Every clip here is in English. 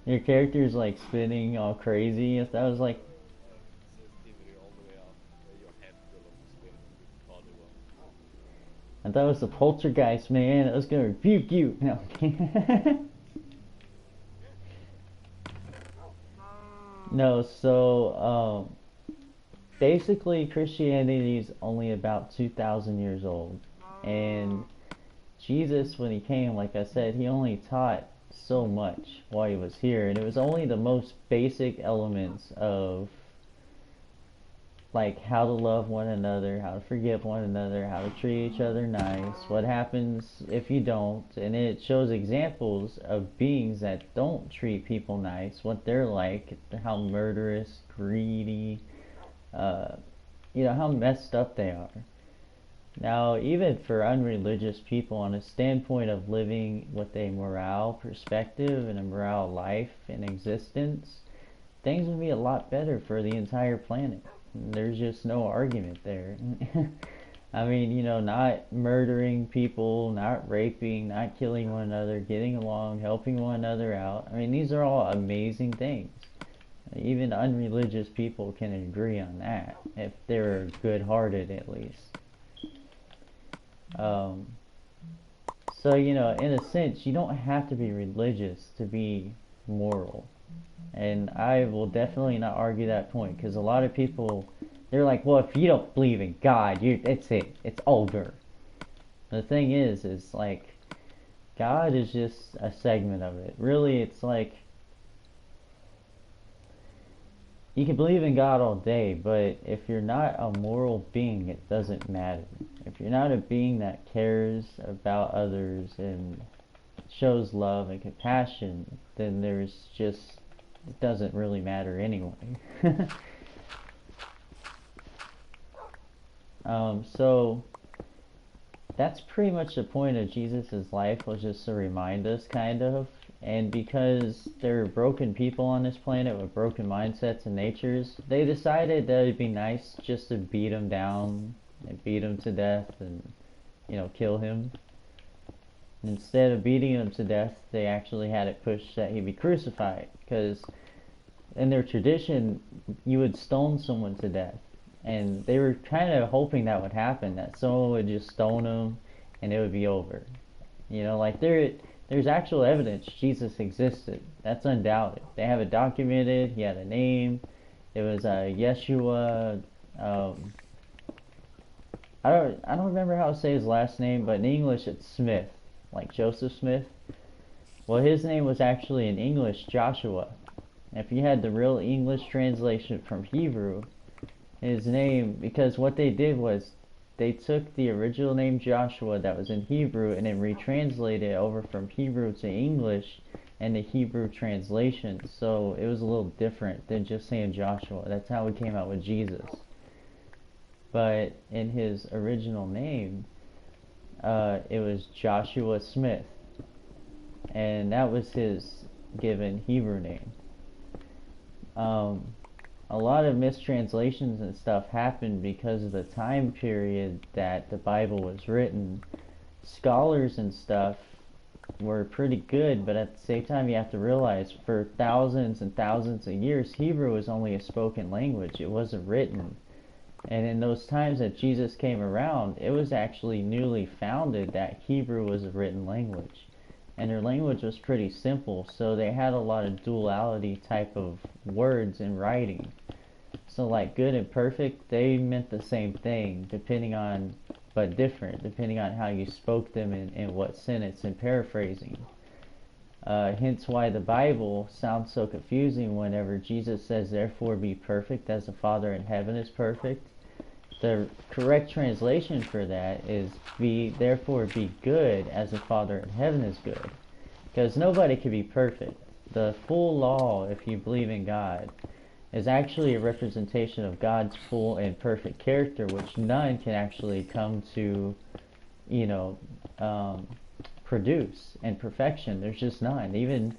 Your character's like spinning all crazy. If that was like, sensitivity all the way up, your head will spin with the body well. I thought it was the poltergeist, man. I was gonna rebuke you. No. No, so basically Christianity is only about 2,000 years old. And Jesus, when he came, like I said, he only taught so much while he was here. And it was only the most basic elements of like how to love one another, how to forgive one another, how to treat each other nice, what happens if you don't, and it shows examples of beings that don't treat people nice, what they're like, how murderous, greedy, uh, how messed up they are. Now, even for unreligious people, on a standpoint of living with a morale perspective and a morale life and existence, things would be a lot better for the entire planet. There's just no argument there. I mean, not murdering people, not raping, not killing one another, getting along, helping one another out. I mean, these are all amazing things. Even unreligious people can agree on that, if they're good-hearted at least. Um, so, in a sense, you don't have to be religious to be moral. And I will definitely not argue that point because a lot of people, they're like, well, if you don't believe in God, it's it. It's over. The thing is like, God is just a segment of it. Really, it's like, you can believe in God all day, but if you're not a moral being, it doesn't matter. If you're not a being that cares about others and shows love and compassion, then there's just, it doesn't really matter anyway. So that's pretty much the point of Jesus' life, was just to remind us, kind of. And because there are broken people on this planet with broken mindsets and natures, they decided that it'd be nice just to beat him down and beat him to death and, kill him. Instead of beating him to death, they actually had it pushed that he be crucified. Because in their tradition, you would stone someone to death. And they were kind of hoping that would happen, that someone would just stone him and it would be over. Like there's actual evidence Jesus existed. That's undoubted. They have it documented. He had a name. It was Yeshua. Um, I don't remember how to say his last name, but in English it's Smith, like Joseph Smith. Well, his name was actually in English Joshua. If you had the real English translation from Hebrew, his name, because what they did was they took the original name Joshua that was in Hebrew and then retranslated it over from Hebrew to English and the Hebrew translation. So it was a little different than just saying Joshua. That's how we came out with Jesus. But in his original name, it was Joshua Smith. And that was his given Hebrew name. A lot of mistranslations and stuff happened because of the time period that the Bible was written. Scholars and stuff were pretty good, but at the same time you have to realize for thousands and thousands of years Hebrew was only a spoken language. It wasn't written. And in those times that Jesus came around, it was actually newly founded that Hebrew was a written language. And their language was pretty simple, so they had a lot of duality type of words in writing. So like good and perfect, they meant the same thing, depending on, but different, depending on how you spoke them in what sentence, and paraphrasing. Hence why the Bible sounds so confusing whenever Jesus says, therefore be perfect as the Father in heaven is perfect. The correct translation for that is therefore be good as the Father in heaven is good. Because nobody can be perfect. The full law, if you believe in God, is actually a representation of God's full and perfect character, which none can actually come to, you know, produce in perfection. There's just none. Even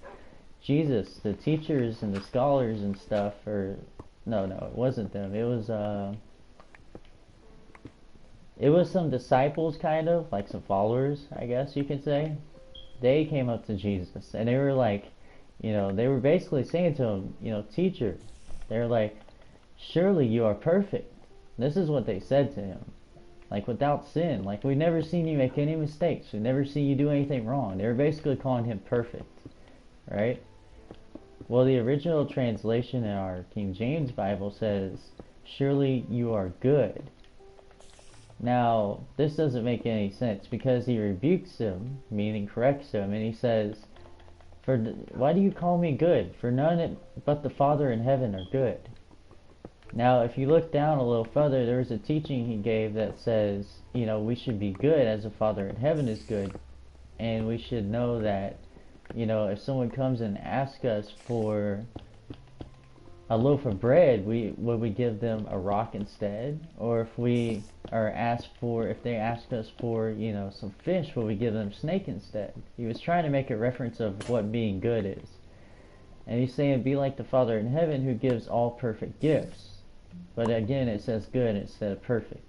Jesus, the teachers and the scholars and stuff, or no, it wasn't them. It was some disciples, kind of like some followers, I guess you could say. They came up to Jesus and they were like, They were basically saying to him, teacher, they're like, surely you are perfect. This is what they said to him. Like, without sin. Like, we've never seen you make any mistakes. We've never seen you do anything wrong. They were basically calling him perfect. Right? Well, the original translation in our King James Bible says, surely you are good. Now, this doesn't make any sense because he rebukes him, meaning corrects him, and he says, why do you call me good? For none but the Father in heaven are good. Now, if you look down a little further, there's a teaching he gave that says, we should be good as the Father in heaven is good. And we should know that, if someone comes and asks us for a loaf of bread, would we give them a rock instead? Or if they ask us for, some fish, would we give them snake instead? He was trying to make a reference of what being good is. And he's saying, be like the Father in heaven who gives all perfect gifts. But again, it says good instead of perfect.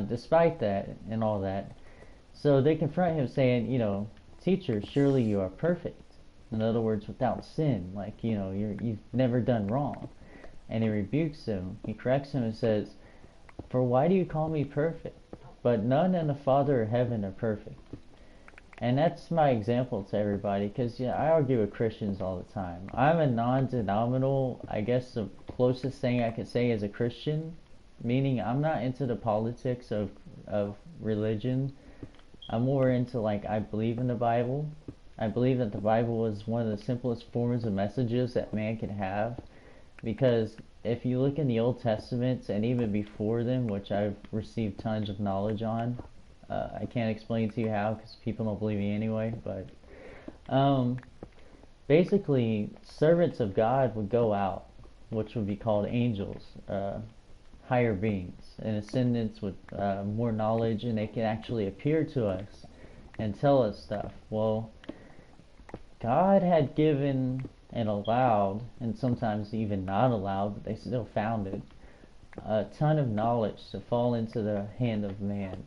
Despite that and all that, so they confront him saying, teacher, surely you are perfect. In other words, without sin, like, you've never done wrong. And he rebukes him, he corrects him and says, for why do you call me perfect? But none in the Father of heaven are perfect. And that's my example to everybody, because I argue with Christians all the time. I'm a non-denominational, I guess the closest thing I could say is a Christian, meaning I'm not into the politics of religion. I'm more into, like, I believe in the Bible. I believe that the Bible is one of the simplest forms of messages that man can have, because if you look in the Old Testaments and even before them, which I've received tons of knowledge on, I can't explain to you how because people don't believe me anyway, but basically servants of God would go out, which would be called angels, higher beings, and ascendants with more knowledge, and they can actually appear to us and tell us stuff. Well, God had given and allowed, and sometimes even not allowed, but they still found it, a ton of knowledge to fall into the hand of man.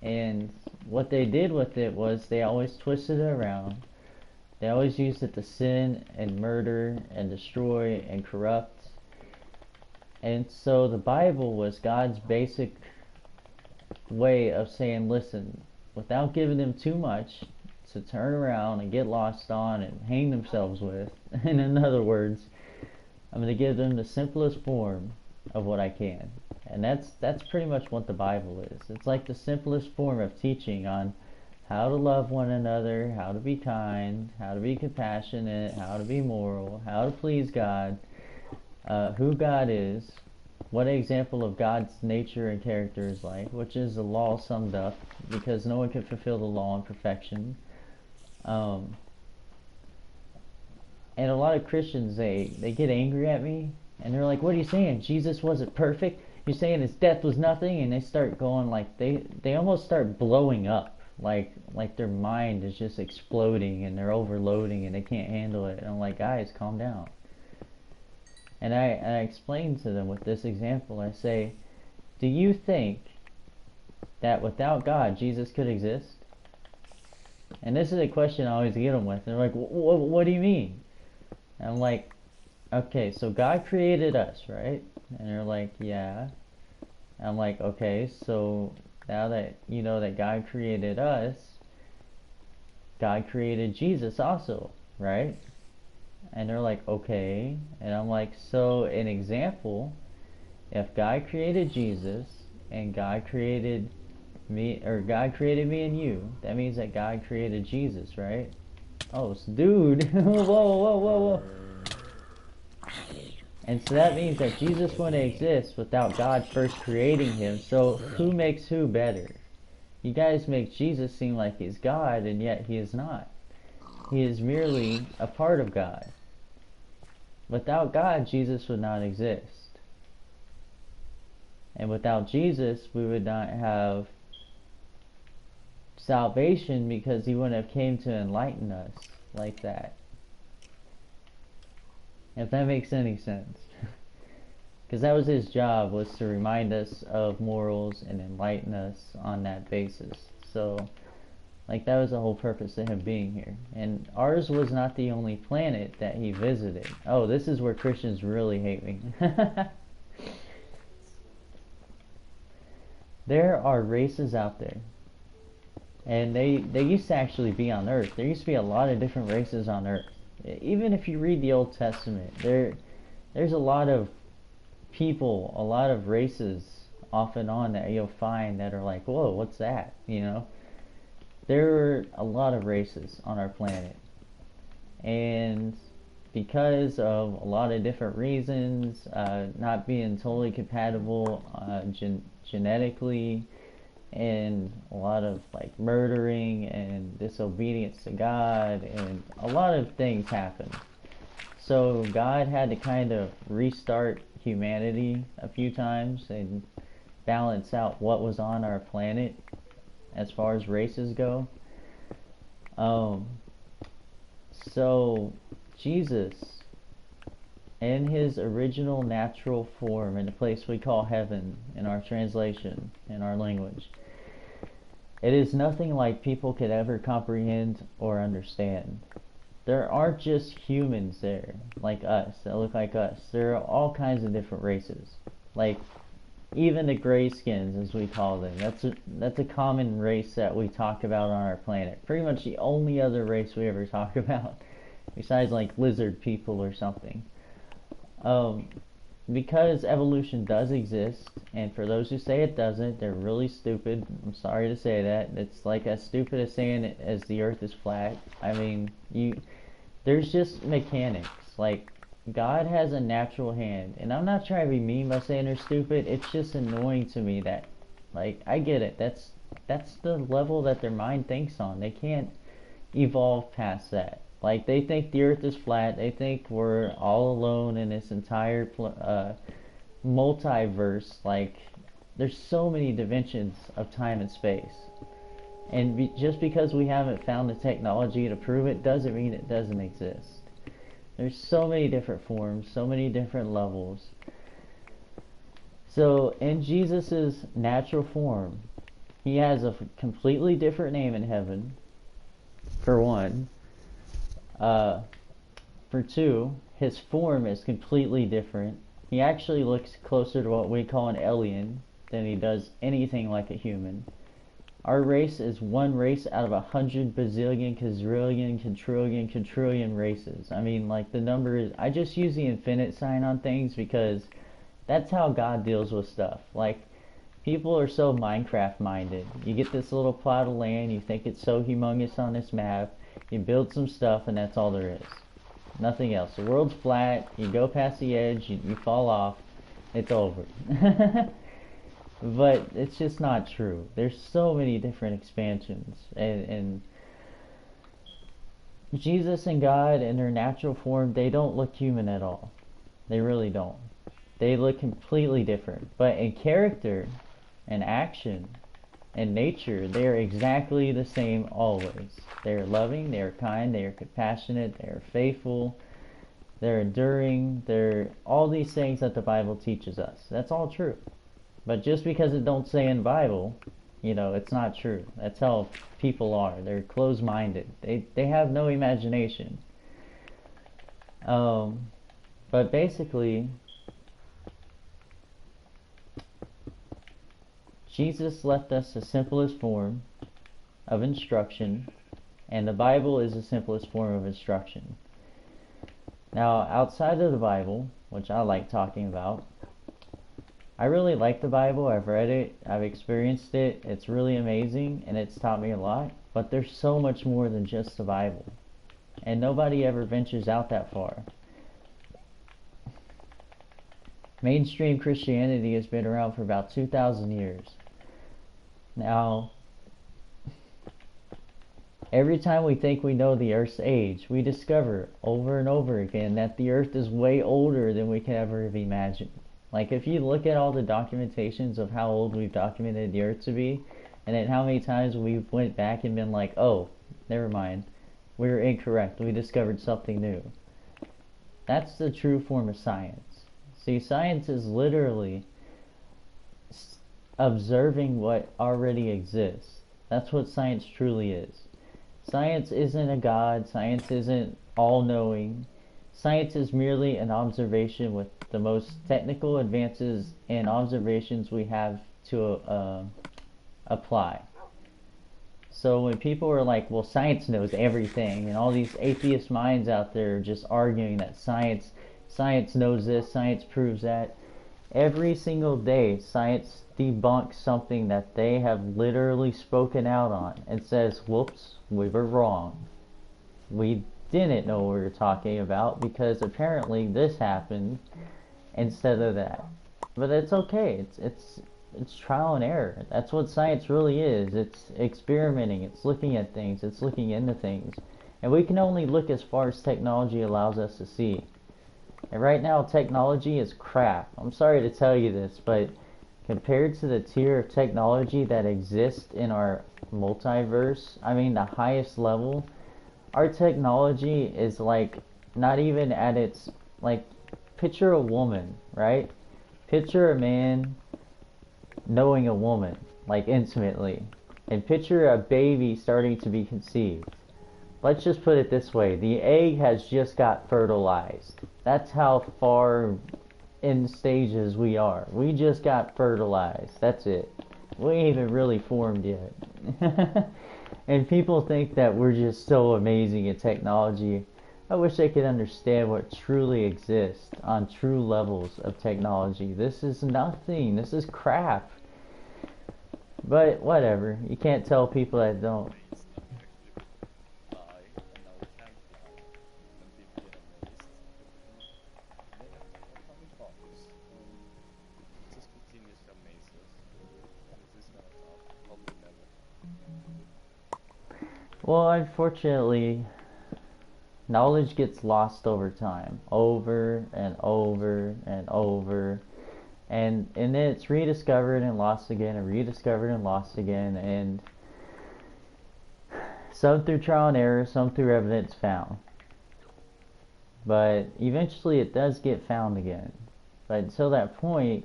And what they did with it was they always twisted it around. They always used it to sin and murder and destroy and corrupt. And so the Bible was God's basic way of saying, listen, without giving them too much to turn around and get lost on and hang themselves with, and in other words, I'm going to give them the simplest form of what I can. And that's pretty much what the Bible is. It's like the simplest form of teaching on how to love one another, how to be kind, how to be compassionate, how to be moral, how to please God, who God is, what an example of God's nature and character is like, which is the law summed up, because no one can fulfill the law in perfection. And a lot of Christians, they get angry at me, and they're like, what are you saying? Jesus wasn't perfect? You're saying his death was nothing? And they start going like, they almost start blowing up, like their mind is just exploding and they're overloading and they can't handle it. And I'm like, guys, calm down. And I explain to them with this example. I say, do you think that without God, Jesus could exist? And this is a question I always get them with. They're like, what do you mean? And I'm like, okay, so God created us, right? And they're like, yeah. And I'm like, okay, so now that you know that God created us, God created Jesus also, right? And they're like, okay. And I'm like, so an example, if God created Jesus and God created me, or God created me and you, that means that God created Jesus, right? Oh, dude. Whoa. And so that means that Jesus wouldn't exist without God first creating him. So who makes who better? You guys make Jesus seem like he's God, and yet he is not. He is merely a part of God. Without God, Jesus would not exist. And without Jesus, we would not have salvation, because he wouldn't have came to enlighten us like that. If that makes any sense. Because that was his job, was to remind us of morals and enlighten us on that basis. So Like, that was the whole purpose of him being here. And ours was not the only planet that he visited. Oh, this is where Christians really hate me. There are races out there. And they used to actually be on Earth. There used to be a lot of different races on Earth. Even if you read the Old Testament, there's a lot of people, a lot of races off and on that you'll find that are like, whoa, what's that? You know? There are a lot of races on our planet. And because of a lot of different reasons, not being totally compatible genetically, and a lot of like murdering and disobedience to God, and a lot of things happened. So God had to kind of restart humanity a few times and balance out what was on our planet as far as races go. So Jesus, in his original natural form, in a place we call heaven in our translation, in our language, it is nothing like people could ever comprehend or understand. There aren't just humans there, like us, that look like us. There are all kinds of different races. Like, even the grayskins, as we call them. That's a common race that we talk about on our planet. Pretty much the only other race we ever talk about, besides like lizard people or something. Because evolution does exist, and for those who say it doesn't, they're really stupid. I'm sorry to say that. It's like as stupid as saying it as the earth is flat. I mean, there's just mechanics. Like, God has a natural hand, and I'm not trying to be mean by saying they're stupid. It's just annoying to me that, like, I get it. That's the level that their mind thinks on. They can't evolve past that. Like, they think the earth is flat. They think we're all alone in this entire multiverse. Like, there's so many dimensions of time and space. And just because we haven't found the technology to prove it doesn't mean it doesn't exist. There's so many different forms, so many different levels. So, in Jesus' natural form, he has a completely different name in heaven, for one. For two, his form is completely different. He actually looks closer to what we call an alien than he does anything like a human. Our race is one race out of 100 bazillion, quadrillion, quadrillion races. I mean, like, the number is... I just use the infinite sign on things because that's how God deals with stuff. Like, people are so Minecraft minded. You get this little plot of land, you think it's so humongous on this map, you build some stuff, and that's all there is. Nothing else. The world's flat, you go past the edge, you fall off, it's over. But it's just not true. There's so many different expansions, and Jesus and God in their natural form, they don't look human at all. They really don't. They look completely different. But in character and action and nature, they are exactly the same always. They are loving, they are kind, they are compassionate, they are faithful, they're enduring, they're all these things that the Bible teaches us. That's all true. But just because it don't say in the Bible, you know, it's not true. That's how people are. They're closed-minded. They have no imagination. But basically, Jesus left us the simplest form of instruction, and the Bible is the simplest form of instruction. Now, outside of the Bible, which I like talking about, I really like the Bible. I've read it, I've experienced it, it's really amazing, and it's taught me a lot. But there's so much more than just the Bible, and nobody ever ventures out that far. Mainstream Christianity has been around for about 2,000 years. Now, every time we think we know the Earth's age, we discover over and over again that the Earth is way older than we could ever have imagined. Like, if you look at all the documentations of how old we've documented the Earth to be, and then how many times we went back and been like, oh, never mind, we were incorrect, we discovered something new. That's the true form of science. See, science is literally observing what already exists That's what science truly is. Science isn't a god, science isn't all-knowing. Science is merely an observation with the most technical advances and observations we have to apply. So when people are like, well, science knows everything, and all these atheist minds out there are just arguing that science knows this, science proves that, every single day science debunks something that they have literally spoken out on and says, whoops, we were wrong. We didn't know what we were talking about because apparently this happened instead of that. But it's okay. It's trial and error. That's what science really is. It's experimenting. It's looking at things. It's looking into things. And we can only look as far as technology allows us to see. And right now, technology is crap. I'm sorry to tell you this, but compared to the tier of technology that exists in our multiverse, I mean the highest level, our technology is like not even at its, like, picture a woman, right? Picture a man knowing a woman, like intimately, and picture a baby starting to be conceived. Let's just put it this way, the egg has just got fertilized. That's how far in stages we are. We just got fertilized. That's it. We ain't even really formed yet. And people think that we're just so amazing at technology. I wish they could understand what truly exists on true levels of technology. This is nothing. This is crap. But whatever. You can't tell people that don't. Well, unfortunately, knowledge gets lost over time, over and over and over, and then it's rediscovered and lost again, and rediscovered and lost again, and some through trial and error, some through evidence found. But eventually it does get found again. But until that point,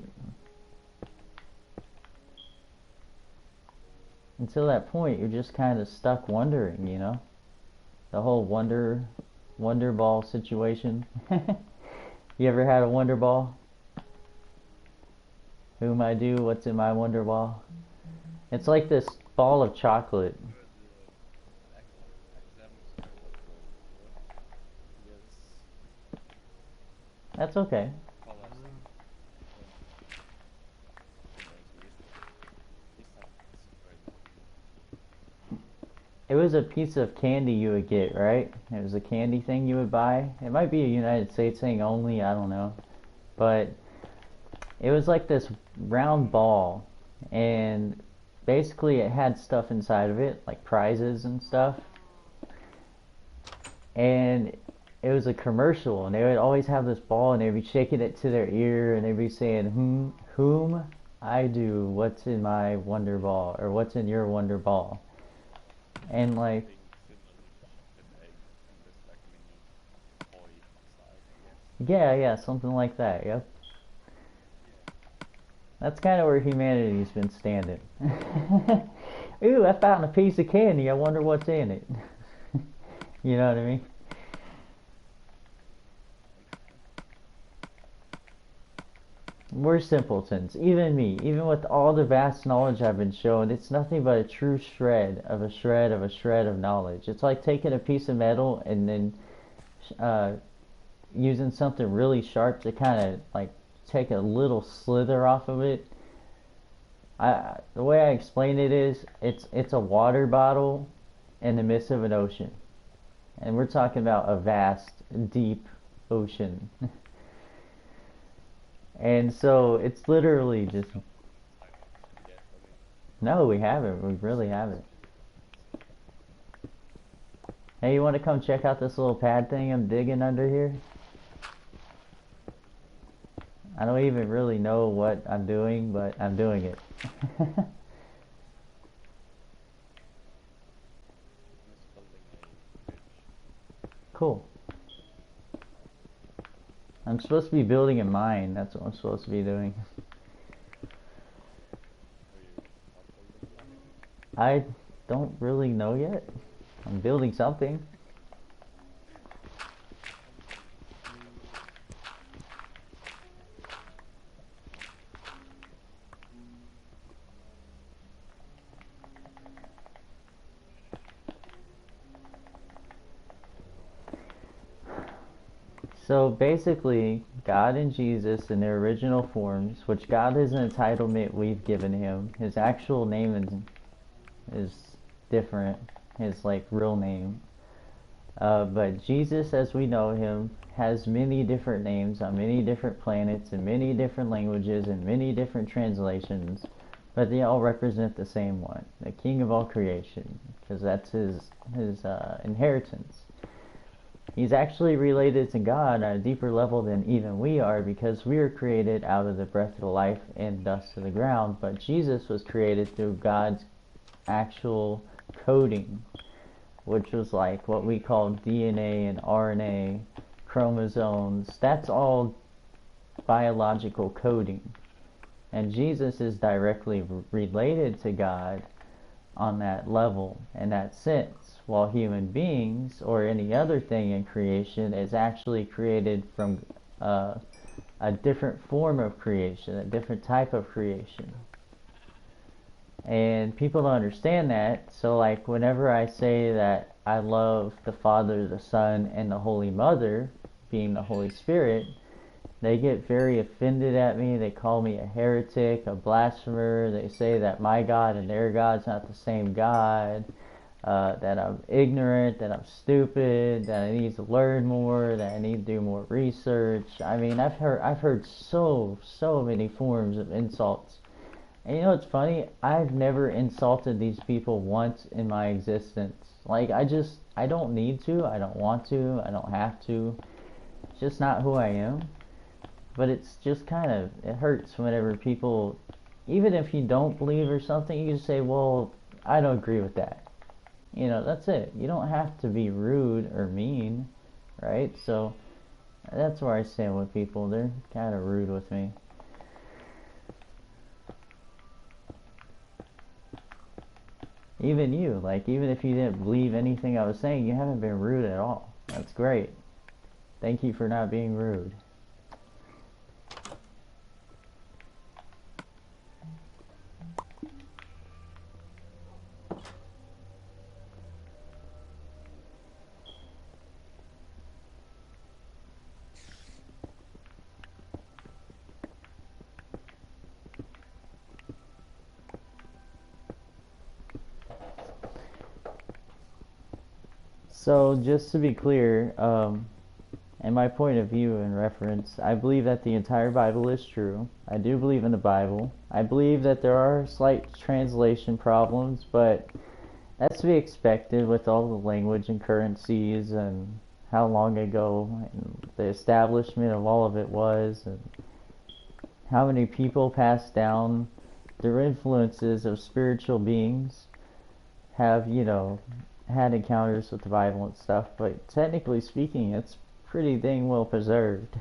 you're just kind of stuck wondering, you know? The whole wonder ball situation. You ever had a wonder ball? Whom I do, what's in my wonder ball? It's like this ball of chocolate. That's okay. It was a piece of candy you would get, right? It was a candy thing you would buy. It might be a United States thing only, I don't know. But it was like this round ball, and basically it had stuff inside of it, like prizes and stuff. And it was a commercial, and they would always have this ball, and they'd be shaking it to their ear, and they'd be saying, whom I do, what's in my wonder ball, or what's in your wonder ball. And like, yeah, something like that, yep. That's kind of where humanity's been standing. Ooh, I found a piece of candy, I wonder what's in it. You know what I mean? We're simpletons, even me, even with all the vast knowledge I've been shown, it's nothing but a true shred of a shred of a shred of knowledge. It's like taking a piece of metal and then uh, using something really sharp to kind of like take a little slither off of it. The way I explain it is, it's a water bottle in the midst of an ocean, and we're talking about a vast, deep ocean. And so it's literally just, no, we haven't. We really haven't. Hey, you want to come check out this little pad thing I'm digging under here? I don't even really know what I'm doing, but I'm doing it. Cool. I'm supposed to be building a mine. That's what I'm supposed to be doing. I don't really know yet. I'm building something. So basically, God and Jesus in their original forms, which God is an entitlement we've given him. His actual name is different, his like real name. But Jesus, as we know him, has many different names on many different planets in many different languages and many different translations, but they all represent the same one, the King of all creation, because that's his inheritance. He's actually related to God on a deeper level than even we are, because we are created out of the breath of life and dust of the ground, but Jesus was created through God's actual coding, which was like what we call DNA and RNA, chromosomes. That's all biological coding. And Jesus is directly related to God on that level, in that sense, while human beings or any other thing in creation is actually created from a different form of creation, a different type of creation. And people don't understand that. So like whenever I say that I love the Father, the Son, and the Holy Mother, being the Holy Spirit, they get very offended at me. They call me a heretic, a blasphemer. They say that my God and their God's not the same God, that I'm ignorant, that I'm stupid, that I need to learn more, that I need to do more research. I mean, I've heard so many forms of insults. And you know what's funny? I've never insulted these people once in my existence. Like, I don't need to, I don't want to, I don't have to. It's just not who I am. But it's just kind of, it hurts whenever people, even if you don't believe or something, you just say, well, I don't agree with that. You know, that's it. You don't have to be rude or mean, right? So, that's where I stand with people. They're kind of rude with me. Even you, like, even if you didn't believe anything I was saying, you haven't been rude at all. That's great. Thank you for not being rude. So, just to be clear, in my point of view and reference, I believe that the entire Bible is true. I do believe in the Bible. I believe that there are slight translation problems, but that's to be expected with all the language and currencies and how long ago and the establishment of all of it was, and how many people passed down their influences of spiritual beings have, had encounters with the Bible and stuff, but technically speaking, it's pretty dang well preserved.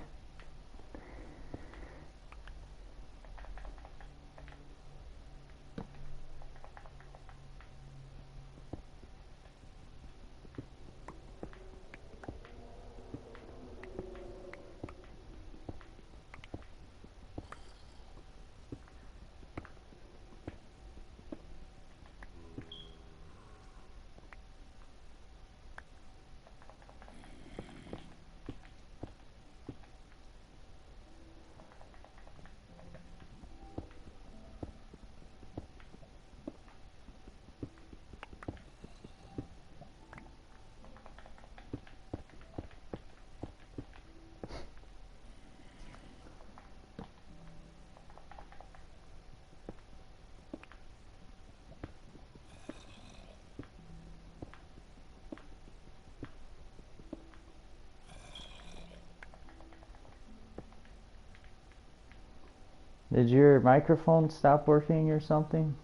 Did your microphone stop working or something?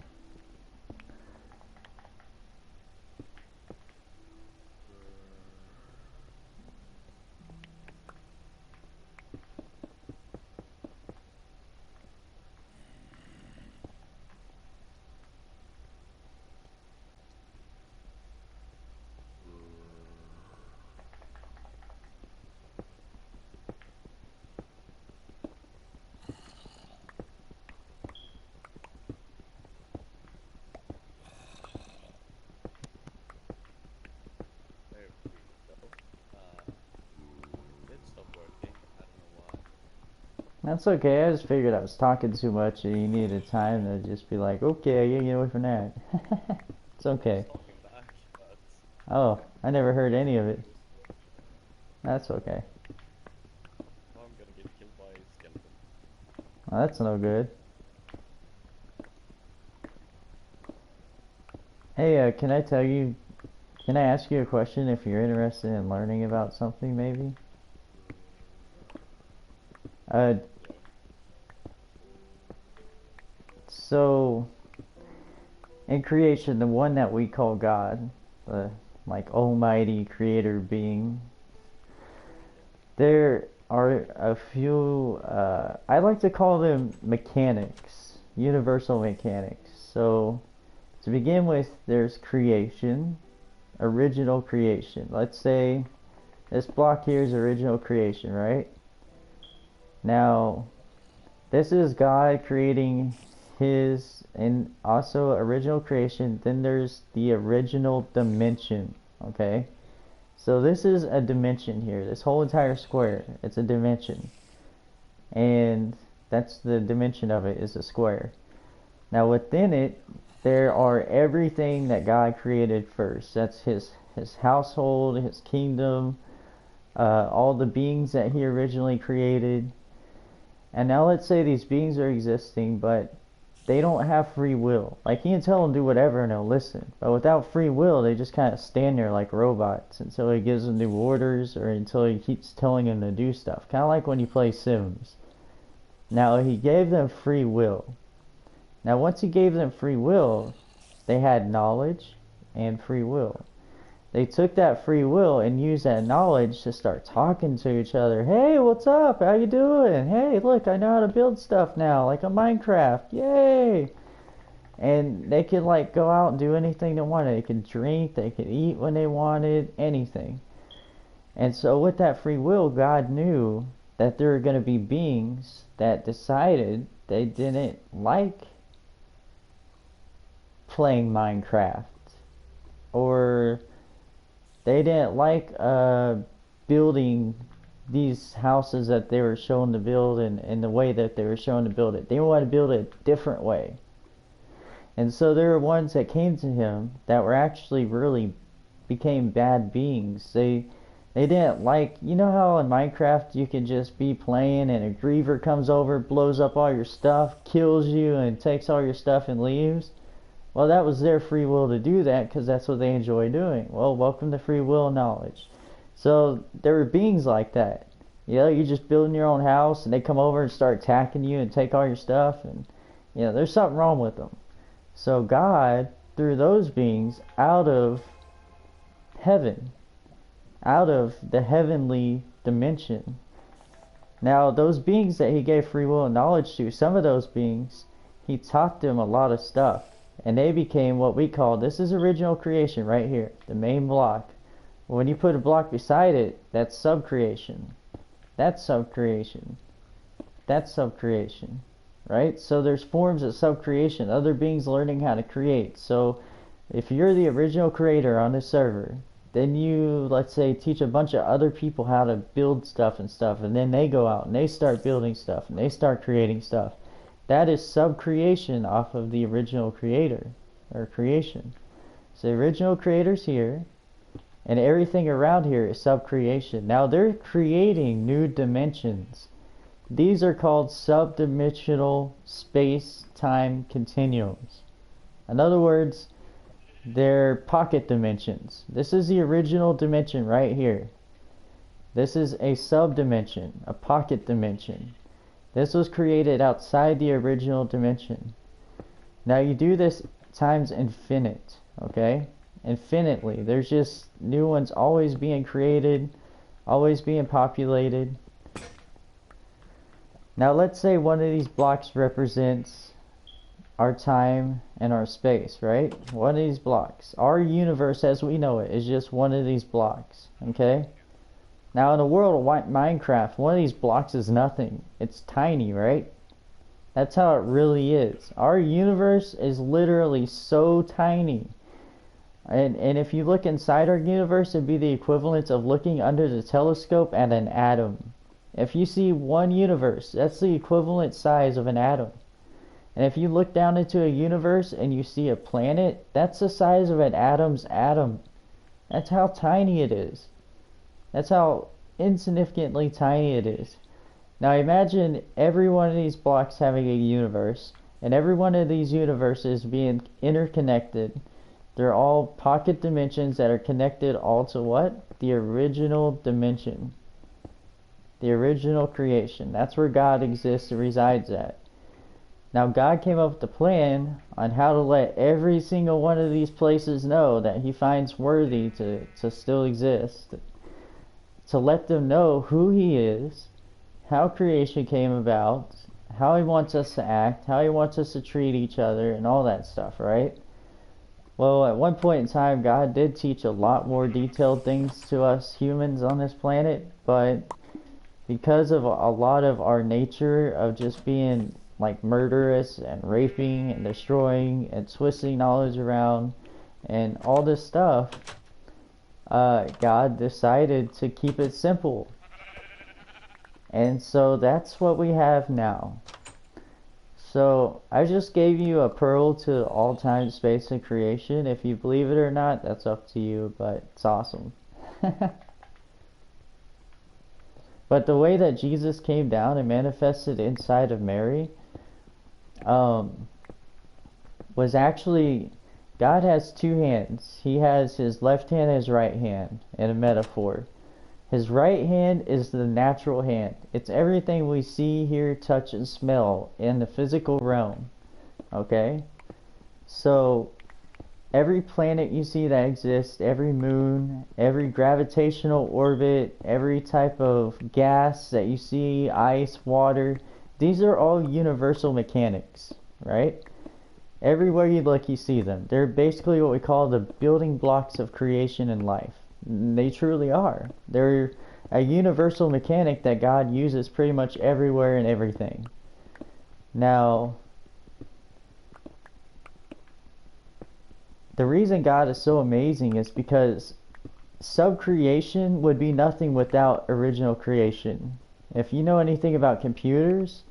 That's okay. I just figured I was talking too much and you needed time to just be like, okay, you get away from that. It's I was okay. talking back, but Oh, I never heard any of it. That's okay. now I'm gonna get killed by a skeleton. Well, that's no good. Hey, can I ask you a question if you're interested in learning about something maybe? Uh, Yeah. so in creation, the one that we call God, the like almighty creator being, there are a few, I like to call them mechanics, universal mechanics. So to begin with, there's creation, original creation. Let's say this block here is original creation, right? Now, this is God creating his and also original creation. Then there's the original dimension, okay? So this is a dimension here. This whole entire square, it's a dimension. And that's the dimension of it is a square. Now within it, there are everything that God created first. That's his household, his kingdom, all the beings that he originally created. And now let's say these beings are existing, but they don't have free will. Like he can tell them to do whatever and they'll listen. But without free will, they just kind of stand there like robots until he gives them new orders or until he keeps telling them to do stuff. Kind of like when you play Sims. Now he gave them free will. Now once he gave them free will, they had knowledge and free will. They took that free will and used that knowledge to start talking to each other. Hey, what's up? How you doing? Hey, look, I know how to build stuff now, like a Minecraft. Yay! And they could like go out and do anything they wanted. They could drink, they could eat when they wanted, anything. And so with that free will, God knew that there were going to be beings that decided they didn't like playing Minecraft, or they didn't like building these houses that they were shown to build in the way that they were shown to build it. They wanted to build it a different way. And so there were ones that came to him that were actually really became bad beings. They didn't like, you know how in Minecraft you can just be playing and a griever comes over, blows up all your stuff, kills you and takes all your stuff and leaves? Well, that was their free will to do that because that's what they enjoy doing. Well, welcome to free will knowledge. So there were beings like that. You know, you're just building your own house and they come over and start attacking you and take all your stuff, and you know, there's something wrong with them. So God threw those beings out of heaven, out of the heavenly dimension. Now, those beings that he gave free will and knowledge to, some of those beings, he taught them a lot of stuff. And they became what we call, this is original creation right here, the main block. When you put a block beside it, that's subcreation. That's subcreation. That's subcreation. Right? So there's forms of subcreation, other beings learning how to create. So if you're the original creator on this server, then you, let's say, teach a bunch of other people how to build stuff, and then they go out and they start building stuff and they start creating stuff. That is subcreation off of the original creator, or creation. So the original creator's here, and everything around here is subcreation. Now they're creating new dimensions. These are called subdimensional space-time continuums. In other words, they're pocket dimensions. This is the original dimension right here. This is a subdimension, a pocket dimension. This was created outside the original dimension. Now you do this times infinite, okay? Infinitely. There's just new ones always being created, always being populated. Now let's say one of these blocks represents our time and our space, right? One of these blocks. Our universe as we know it is just one of these blocks, okay? Now in a world of Minecraft, one of these blocks is nothing. It's tiny, right? That's how it really is. Our universe is literally so tiny. And if you look inside our universe, it'd be the equivalent of looking under the telescope at an atom. If you see one universe, that's the equivalent size of an atom. And if you look down into a universe and you see a planet, that's the size of an atom's atom. That's how tiny it is. That's how insignificantly tiny it is. Now imagine every one of these blocks having a universe, and every one of these universes being interconnected. They're all pocket dimensions that are connected all to what? The original dimension. The original creation. That's where God exists and resides at. Now God came up with a plan on how to let every single one of these places know that He finds worthy to still exist. To let them know who He is, how creation came about, how He wants us to act, how He wants us to treat each other, and all that stuff, right? Well, at one point in time, God did teach a lot more detailed things to us humans on this planet, but because of a lot of our nature of just being like murderous and raping and destroying and twisting knowledge around and all this stuff, God decided to keep it simple. And so that's what we have now. So I just gave you a pearl to all time, space, and creation. If you believe it or not, that's up to you, but it's awesome. But the way that Jesus came down and manifested inside of Mary was actually, God has two hands. He has His left hand and His right hand in a metaphor. His right hand is the natural hand. It's everything we see, hear, touch, and smell in the physical realm. Okay? So, every planet you see that exists, every moon, every gravitational orbit, every type of gas that you see, ice, water, these are all universal mechanics, right? Everywhere you look, you see them. They're basically what we call the building blocks of creation and life. They truly are. They're a universal mechanic that God uses pretty much everywhere and everything. Now, the reason God is so amazing is because subcreation would be nothing without original creation. If you know anything about computers,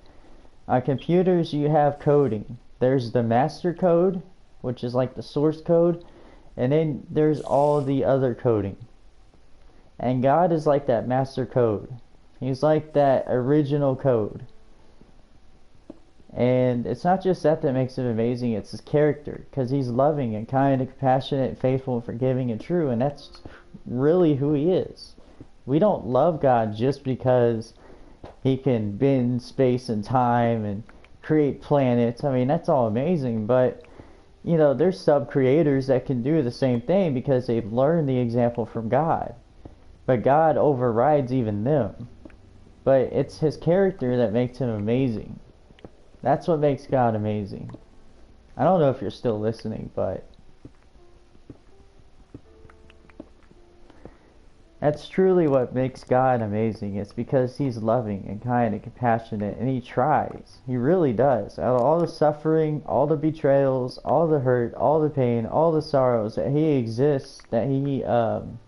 on computers you have coding. There's the master code, which is like the source code, and then there's all the other coding. And God is like that master code. He's like that original code. And it's not just that makes Him amazing, it's His character. Because He's loving and kind and compassionate and faithful and forgiving and true. And that's really who He is. We don't love God just because He can bend space and time and create planets. I mean, that's all amazing. But, you know, there's sub-creators that can do the same thing because they've learned the example from God. But God overrides even them. But it's His character that makes Him amazing. That's what makes God amazing. I don't know if you're still listening, but that's truly what makes God amazing. It's because He's loving and kind and compassionate, and He tries. He really does. Out of all the suffering, all the betrayals, all the hurt, all the pain, all the sorrows that He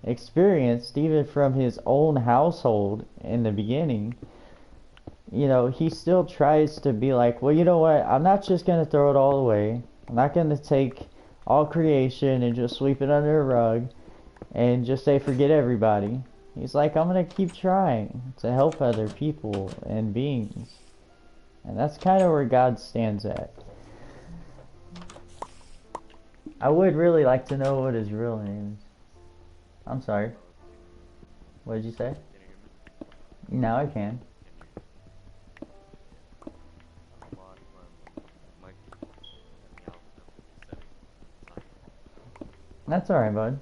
experienced, even from His own household in the beginning, you know, He still tries to be like, well, you know what? I'm not just going to throw it all away. I'm not going to take all creation and just sweep it under a rug and just say forget everybody. He's like, I'm going to keep trying to help other people and beings. And that's kind of where God stands at. I would really like to know what His real name is. I'm sorry. What did you say? Now I can. That's alright, bud.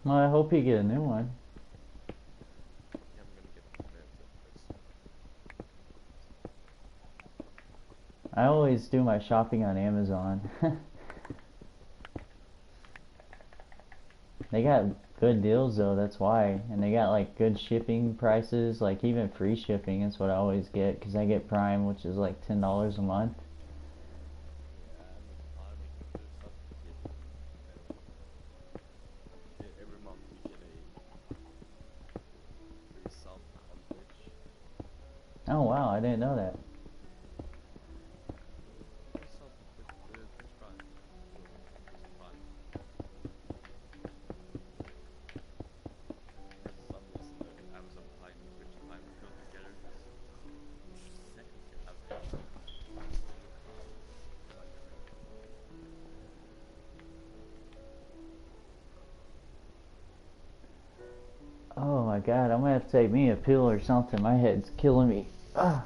Well, I hope you get a new one. Yeah, I'm gonna get my headset first. I always do my shopping on Amazon. They got good deals though, that's why. And they got like good shipping prices, like even free shipping is what I always get because I get Prime, which is like $10 a month. Yeah, I'm making the subscription. Every month you get a free sub on Twitch. Oh wow, I didn't know that. Free sub with Twitch Prime. Or Amazon Prime. For some reason, Amazon Prime and Twitch Prime go together because technically I have a Amazon account, so I can. Oh my god, I'm gonna have to take me a pill or something. My head's killing me. Ugh.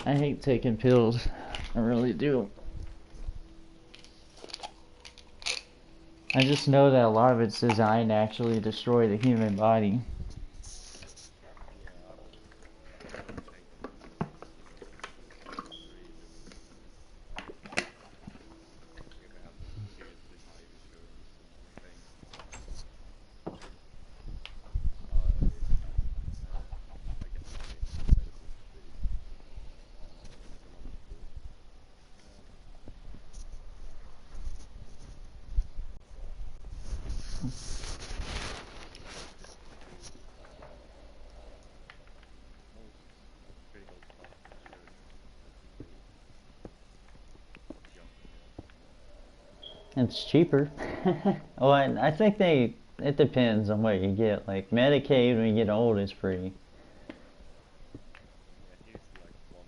I hate taking pills. I really do. I just know that a lot of it's designed to actually destroy the human body. Yeah, I've never taken them because really give me have seriously high insurance and everything. I get my medicines free economically. Um, Most critical stuff insurance is free if you're young, you know. It's cheaper. Well, I think it depends on what you get. Like Medicaid when you get old is free. Yeah, here's like one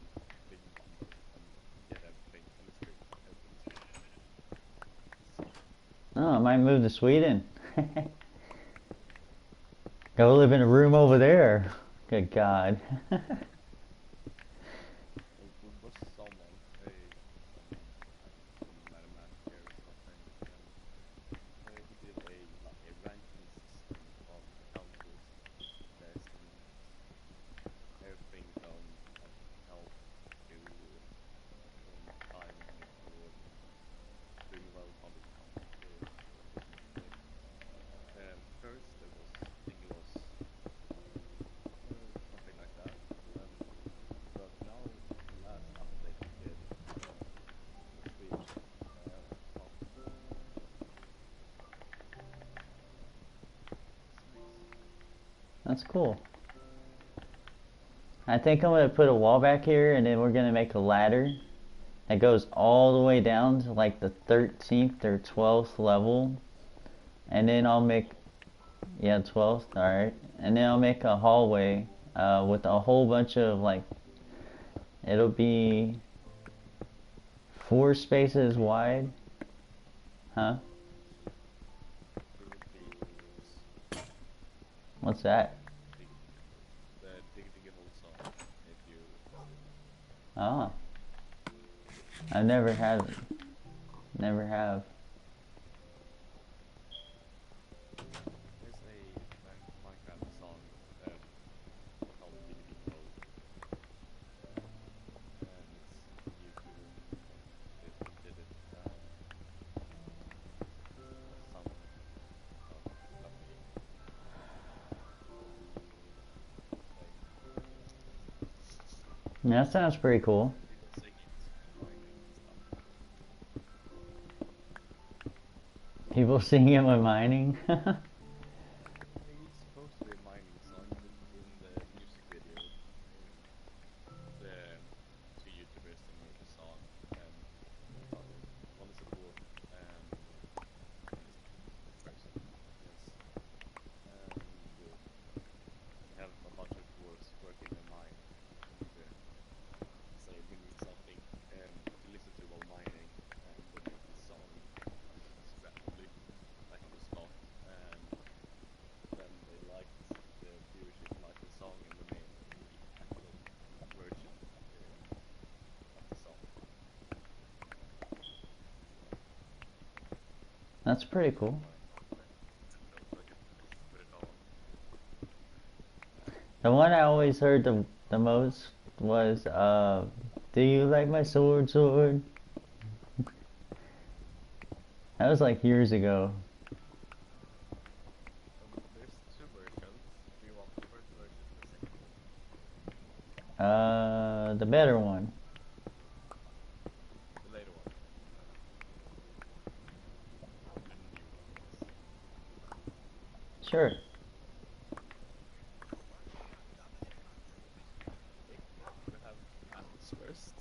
big bundle and you get everything and it's free. Everything is free. Oh, I might move to Sweden. Go live in a room over there. Good God. Was someone some mathematiker or something, and he did a ranking system of countries based on everything from like health to time or doing well on the economy or something. First there was, I think it was something like that, and but now the last update he did, Sweden was top. It's nice. That's cool. I think I'm gonna put a wall back here and then we're gonna make a ladder that goes all the way down to like the 13th or 12th level. And then I'll make, yeah, 12th, alright. And then I'll make a hallway with a whole bunch of like, it'll be 4 spaces wide. Huh? Diggy What's that? the Diggy whole song if you test it. Oh, I never had it. Never have. There's a Minecraft song called Diggity Code, and it's a YouTuber who did it, and some got me playing. That sounds pretty cool. People singing and mining and stuff. People singing with mining. It's supposed to be a mining song, but in the music video, the two YouTubers that made the song, well, one is a dwarf and one is a person, I guess. And they have a bunch of dwarves working in a mine, and say we need something to listen to while mining, and they make this song like randomly, like on the spot, and That's pretty That's cool. why so I could put it on. The one I always heard the most was, do you like my sword, sword? That was like years ago. There's two versions. Do you want the first version or the second version? The better one. The later one. The new one, yes. Sure. Okay. We have Alex first.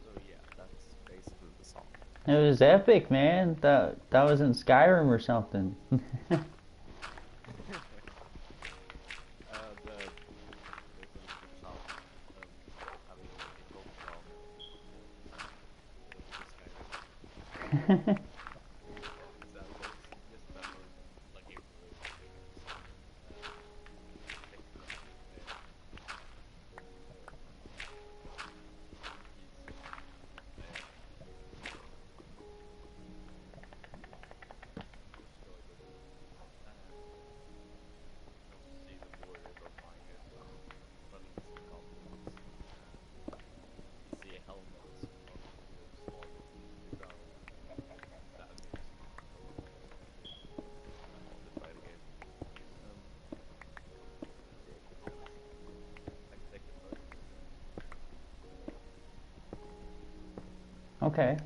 So yeah, that's basically the song. It was epic, man. That was in Skyrim or something. There's a little child having a talk about the Skyrim. That was just about like a wall protecting he's destroyed the wall, and you can also see the warriors of MineCraft running some goblins, and you see a helmet of yours falling to the ground, sad music. Let's try it again. Um, I can take the first version. Okay.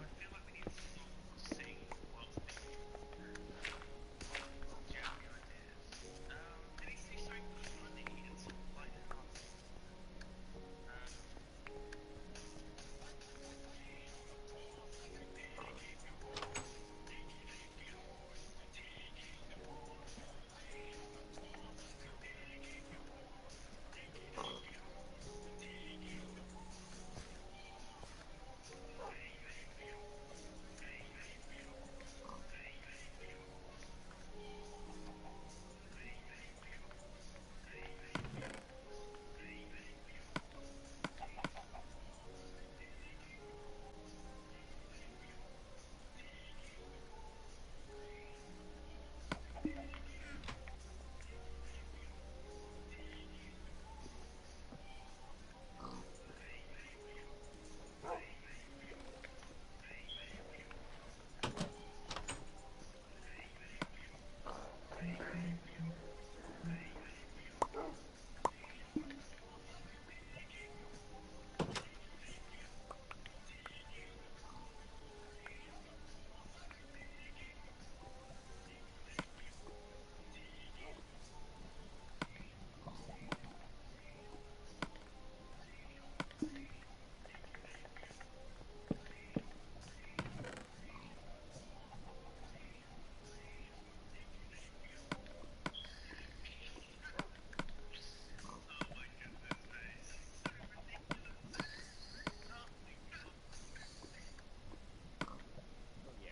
Oh yeah.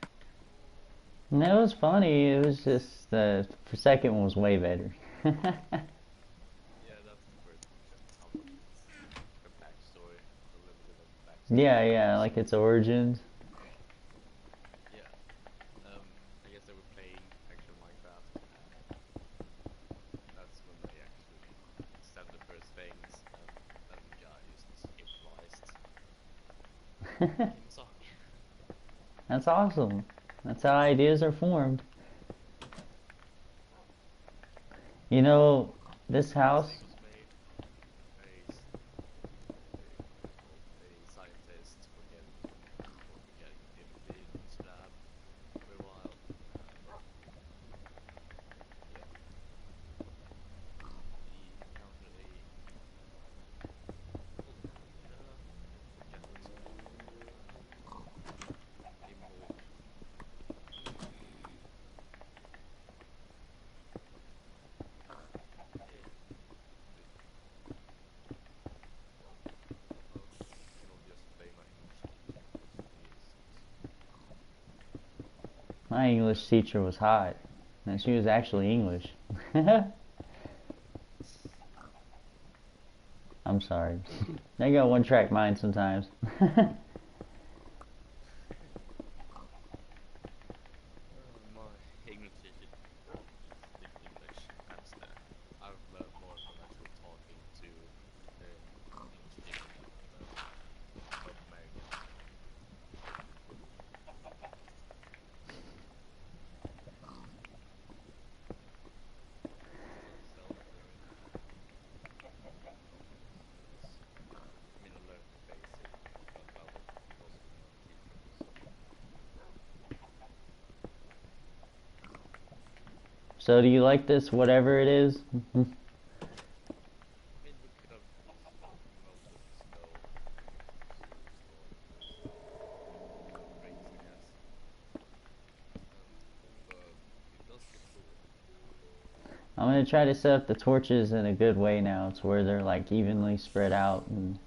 And that was funny. It was just the second one was way better. Yeah, that's the first one. How about a backstory, a little bit of backstory Yeah, to yeah, each like its origins. Yeah. I guess they were playing actual Minecraft, and that's when they actually said the first things, and then the guy just improvised and became a song. That's awesome. That's how ideas are formed. You know, this The house. music was made. What is it called? A scientist for getting him in his lab for a while, and yeah, he encountered I forget what it's called. A mold. Yeah, good. Oh, you can all just blame my English teacher because he sucks. My English teacher was hot, and she was actually English. I'm sorry. I got one track mind sometimes. My English teacher didn't speak English. I've learned more from actually talking to English speaking people than North Americans. Still self-learning skills. I learned the basic, but that was because my teacher was so good. So, do you like this, whatever it is? We could have promoted the snow storm first. Could have rains, I guess. But it does look cool. I'm gonna try to set up the torches in a good way now. It's where they're like evenly spread out, and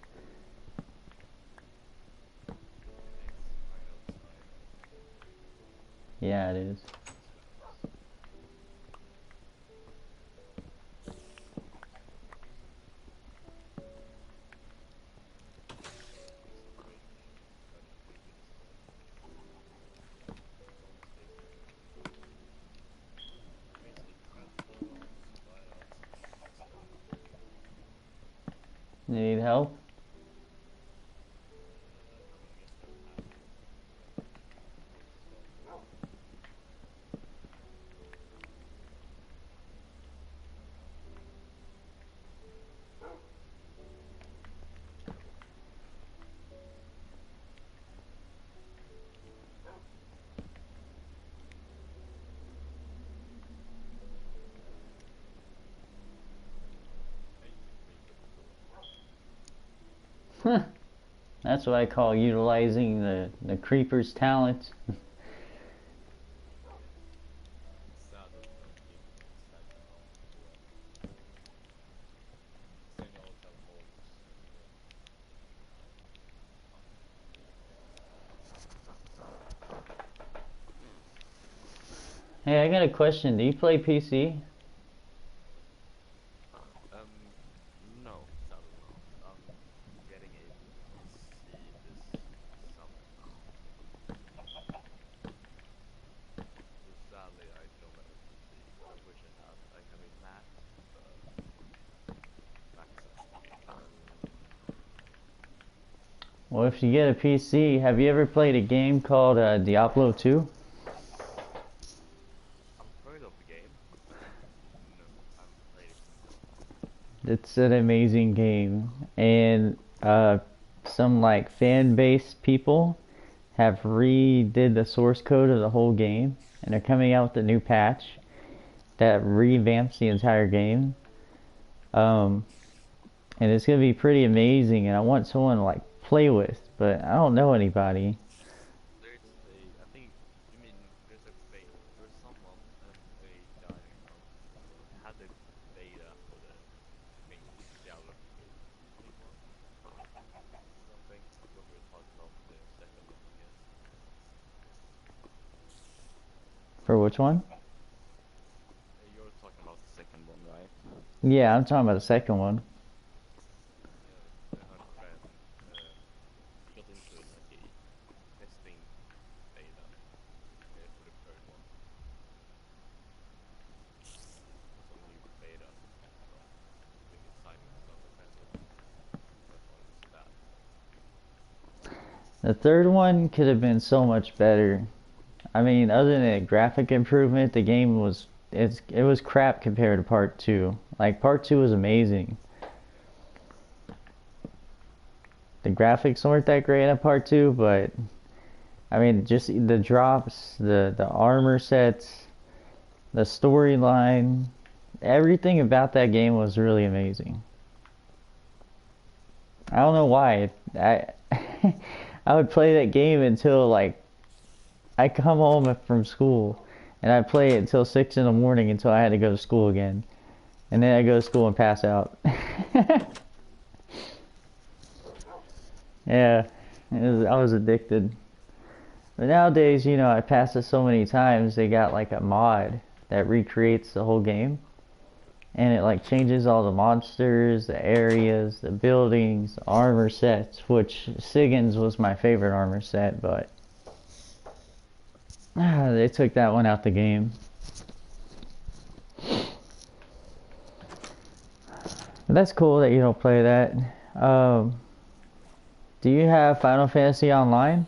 It's fine outside. yeah, it is. It's clouds. It's a bridge. But I think it is called. It's on the station. Basically platforms, viaducts, and stuff. You need help? I guess they're halfway there. Close to starting. Paint the creeper before. That's what I call utilizing the creeper's talent. Yeah. It's sad that we don't give them the exact amount of wood. Because then you always have holes in the Hey, I got a question. Do you play PC? No, sadly not. I'm getting a PC this summer. So sadly I don't have a PC. I wish I had. I have a Mac, but Mac sucks for gaming. Well, if you get a PC, have you ever played a game called Diablo 2? I've heard of the game. It's an amazing game, and some like fan-based people have redid the source code of the whole game, and they're coming out with a new patch that revamps the entire game. Um, and it's gonna be pretty amazing, and I want someone to like play with, but I don't know anybody. There's a, I think, you mean there's a beta, there's someone and a guy had the beta for the main Diablo 3 one, something, when we were talking about the second one, I guess. For which one? You're talking about the second one, right? Yeah, I'm talking about the second one. Yeah, I had a friend, he got into like a testing beta for the third one. It's a new beta, so with excitement and stuff, apparently. So I thought it was bad. The third one could have been so much better. I mean, other than a graphic improvement, the game was it was crap compared to part two. Like part two was amazing. The graphics weren't that great in part two, but I mean, just the drops, the armor sets, the storyline, everything about that game was really amazing. I don't know why. I I would play that game until like I come home from school, and I play it until 6 in the morning until I had to go to school again, and then I go to school and pass out. Yeah, I was addicted. But nowadays, you know, I pass it so many times, they got like a mod that recreates the whole game. And it like changes all the monsters, the areas, the buildings, the armor sets, which Sigyn's was my favorite armor set, but they took that one out the game. But that's cool that you don't play that. Do you have Final Fantasy Online?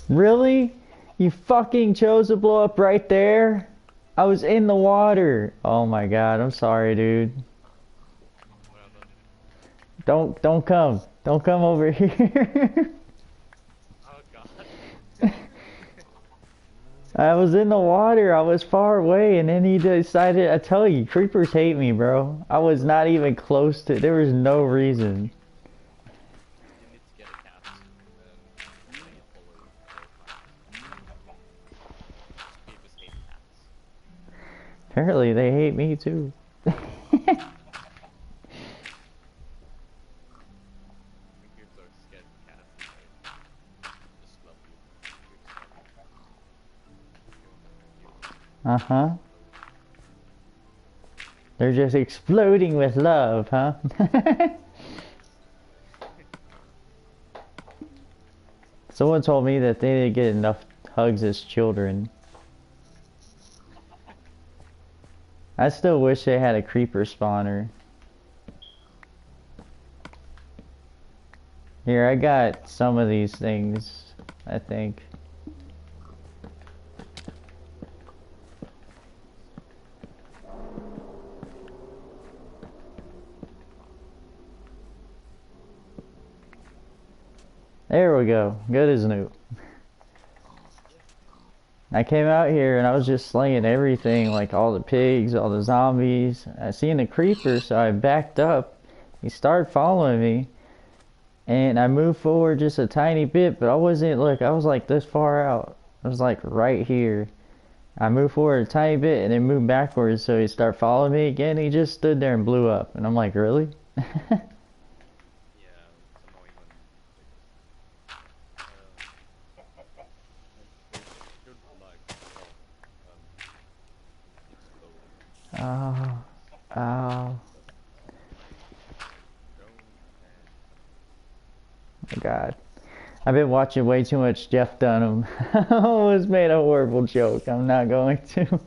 Really? You fucking chose to blow up right there? I was in the water. Oh my god, I'm sorry, dude. Don't come. Don't come over here. Oh god. I was in the water. I was far away, and then he decided. I tell you, creepers hate me, bro. I was not even close to. There was no reason. You need to get a cat and make it follow you all the time. People hate cats. Apparently, they hate me too. Creepers are scared of cats. They just love you. Uh-huh. They're just exploding with love, huh? Someone told me that they didn't get enough hugs as children. I still wish they had a creeper spawner. Here, I got some of these things, I think. There we go. Good as new. I came out here and I was just slaying everything, like all the pigs, all the zombies. I seen the creeper, so I backed up. He started following me, and I moved forward just a tiny bit, but I wasn't, look, I was like this far out. I was like right here. I moved forward a tiny bit and then moved backwards, so he started following me again. He just stood there and blew up, and I'm like, really? Yeah, it's annoying when they should like exploding. Oh, oh, my God. I've been watching way too much Jeff Dunham. I almost made a horrible joke. I'm not going to.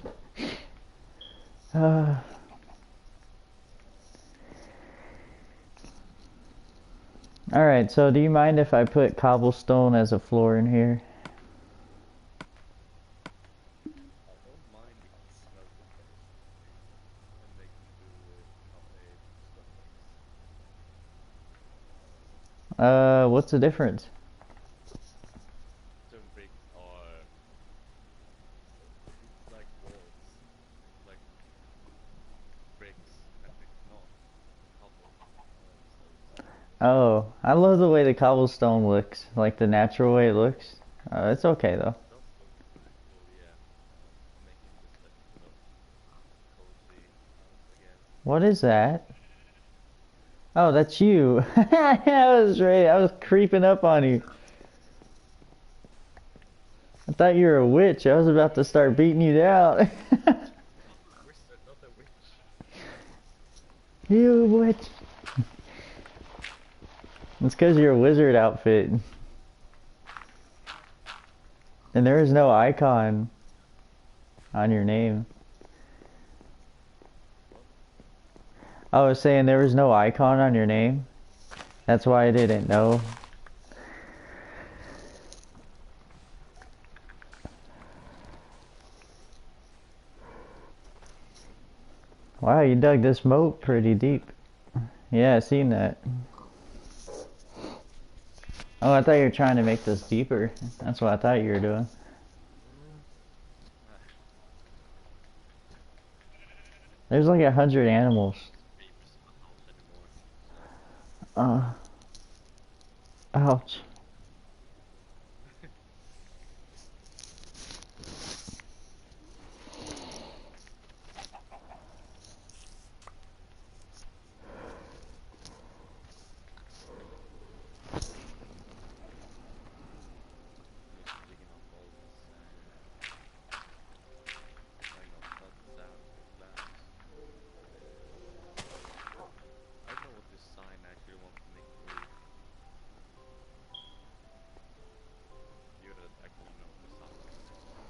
Alright, so do you mind if I put cobblestone as a floor in here? I don't mind if you smelt it first and make me do stone bricks. What's the difference? Stone bricks are it's like walls, like bricks and no cobble. So Oh, I love the way the cobblestone looks, like the natural way it looks. It's okay though. it does look pretty cool, yeah. Making this like cozy house, I guess. What is that? Oh, that's you. I was ready. I was creeping up on you. I thought you were a witch. I was about to start beating you down. I'm a wizard, not a witch. You witch. It's because you're a wizard outfit. And there is no icon on your name. What? I was saying there was no icon on your name. That's why I didn't know. Wow, you dug this moat pretty deep. Yeah, I seen that. Oh, I thought you were trying to make this deeper. That's what I thought you were doing. Ah, There's like 100 animals. creepers in my house anymore. Uh, ouch. I'm just digging up all this kind of cut slabs. I don't know what this sign actually wants me to do. You that actually know the sign. What's in the sign?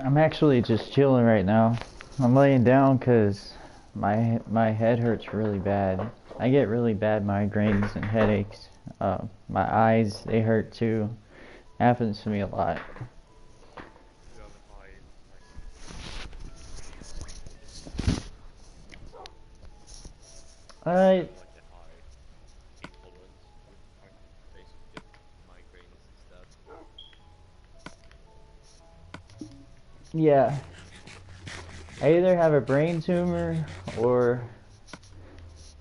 I'm actually just chilling right now. I'm laying down because my head hurts really bad. I get really bad migraines and headaches. My eyes, they hurt too. Happens to me a lot. You have a high like you I have like a high intolerance with like basically get migraines instead. Yeah. I either have a brain tumor or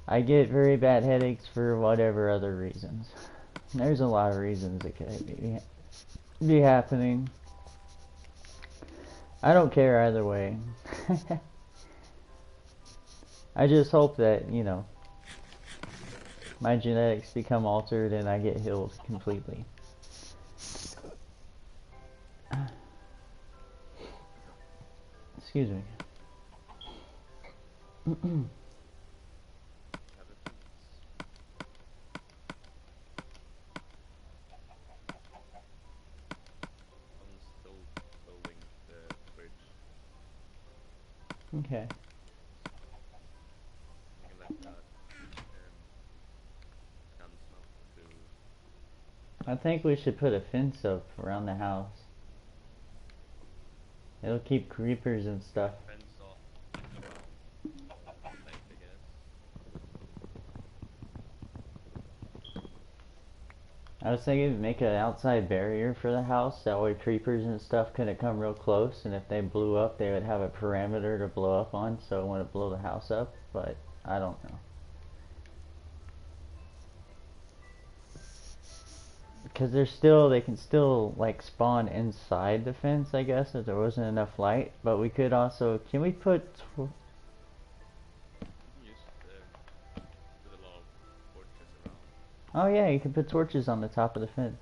I get very bad headaches for whatever other reasons. There's a lot of reasons it could be happening. I don't care either way. I just hope that, my genetics become altered and I get healed completely. Excuse me. Have a fence. I'm still building the bridge. Okay. You can let that fence up to I that. think we should put a fence up around the house. It'll keep creepers and stuff. Fence off around the lake, I guess. I was thinking make an outside barrier for the house. That way creepers and stuff couldn't come real close. And if they blew up, they would have a parameter to blow up on. So it wouldn't blow the house up. But I don't know. Because they can still like spawn inside the fence, I guess, if there wasn't enough light. But we could also, can we put, You can just put a lot of torches around. oh yeah, you can put torches on the top of the fence.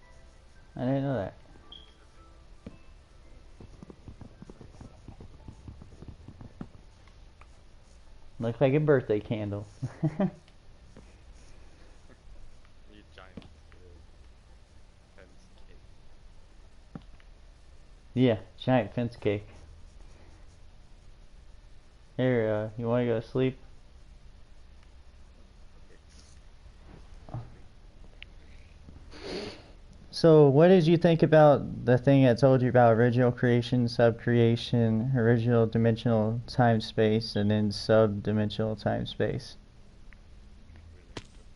Yeah, I didn't know that. exactly. Looks like a birthday candle. You giant fence cake. Yeah, giant fence cake. Here, you want to go to sleep? Okay. Sleep. So, what did you think about the thing I told you about original creation, subcreation, original dimensional time space, and then subdimensional time space? Really interesting.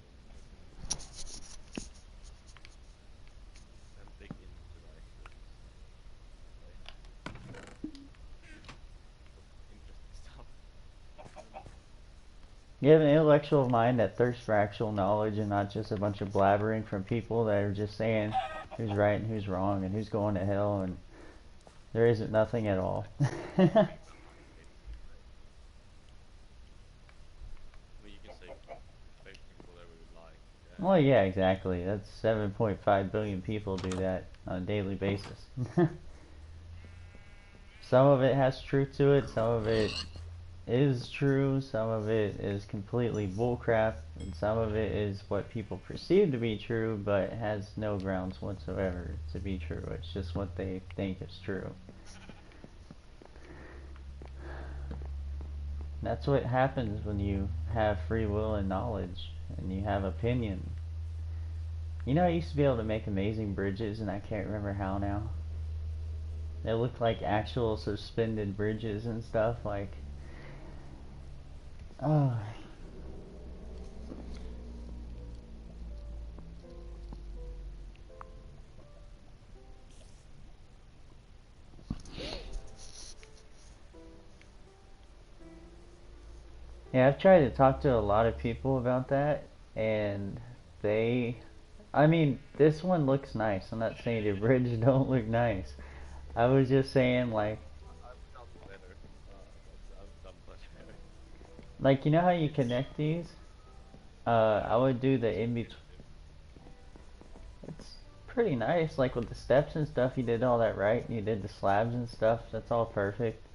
And dig into like this. Like some interesting stuff. Um, You have an intellectual mind that thirsts for actual knowledge and not just a bunch of blabbering from people that are just saying who's right and who's wrong and who's going to hell, and there isn't nothing at all. basically, like, I mean, you can say basically whatever you like. Well, yeah, exactly. That's 7.5 billion people do that on a daily basis. Some of it has truth to it, some of it is true, some of it is completely bullcrap, and some of it is what people perceive to be true but has no grounds whatsoever to be true. It's just what they think is true. That's what happens when you have free will and knowledge and you have opinion. You know, I used to be able to make amazing bridges, and I can't remember how now. They look like actual suspended bridges and stuff. Like, oh, yeah. I've tried to talk to a lot of people about that, and they, I mean, this one looks nice. I'm not saying the bridge don't look nice. I was just saying, I've done better. I've done much better. like you know how you connect these? I would do the in between. It's pretty nice, like with the steps and stuff. You did all that right. You did the slabs and stuff. That's all perfect.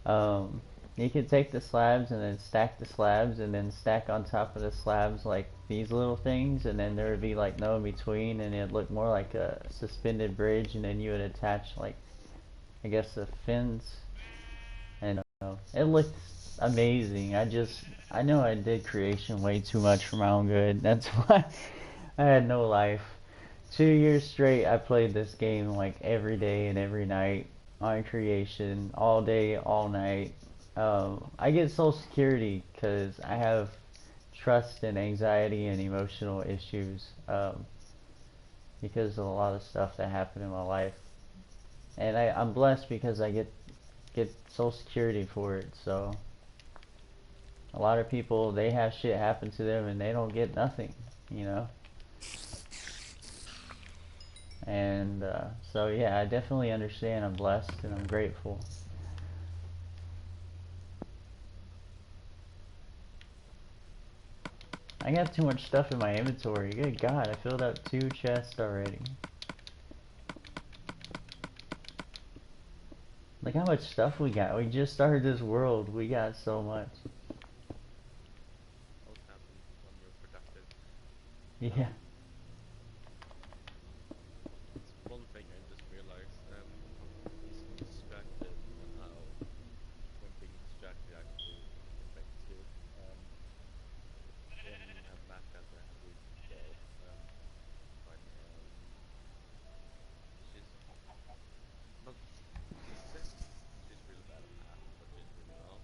Um, you could take the slabs and then stack the slabs and then stack on top of the slabs like these little things, and then there would be like no in between, and it'd look more like a suspended bridge, and then you would attach like I guess a fence, and it looked amazing. I know I did creation way too much for my own good. That's why I had no life. 2 years straight, I played this game like every day and every night on creation, all day, all night. I get Social Security because I have trust and anxiety and emotional issues because of a lot of stuff that happened in my life. And I'm blessed because I get Social Security for it. So a lot of people they have shit happen to them and they don't get nothing, you know. And so yeah, I definitely understand. I'm blessed and I'm grateful. I got too much stuff in my inventory. Good God, I filled up 2 chests already. Look how much stuff we got. We just started this world. We got so much. What happens when you're productive? Yeah. Um, it's one thing I just realized. Easily distracted and how when being distracted actually affects you. Um, when you have mapped out the week well, like she's not decent. She's really bad at math, but she's really well.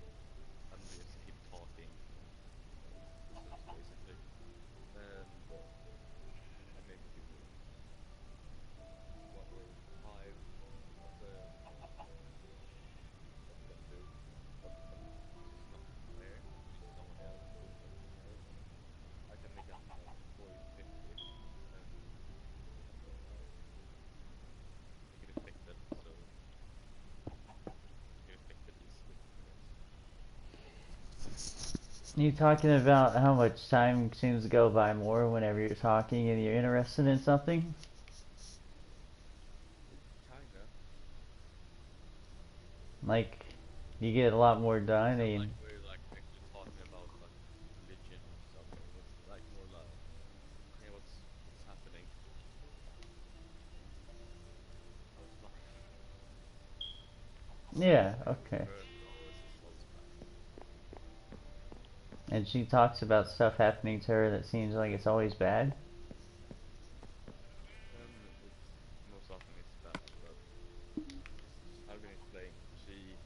And we just keep talking distance basically. And I maybe do what five of what we're gonna do. But when she's not there, she's someone else doing something else. I can make up like 40 to 50 and get affected. So get affected easily, I guess. You talking about how much time seems to go by more whenever you're talking and you're interested in something? Kinda. Like, you get a lot more It's done not like and we're like actually talking about like religion or something. It's like more like, hey, what's happening? How's life? yeah, Like okay. Earth always is so And she talks about stuff happening to her that seems like it's always bad. It's most often it's bad, but how can I explain? She's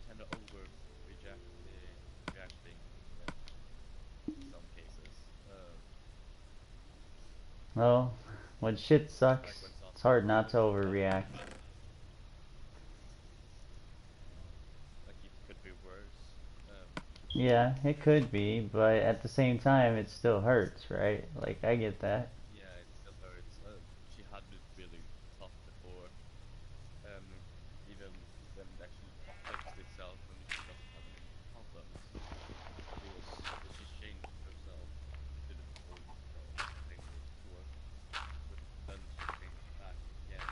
kind of reacting in some cases. Well, when shit Like sucks, when it's something hard not to like overreact. like it could be worse. Yeah, it could be, but at the same time, it still hurts, right? Like, I get that. Yeah, it still hurts. She had it really tough before. Even when it actually fixed itself and she doesn't have any problems, she changed herself to the old self same way before, but then she changed back again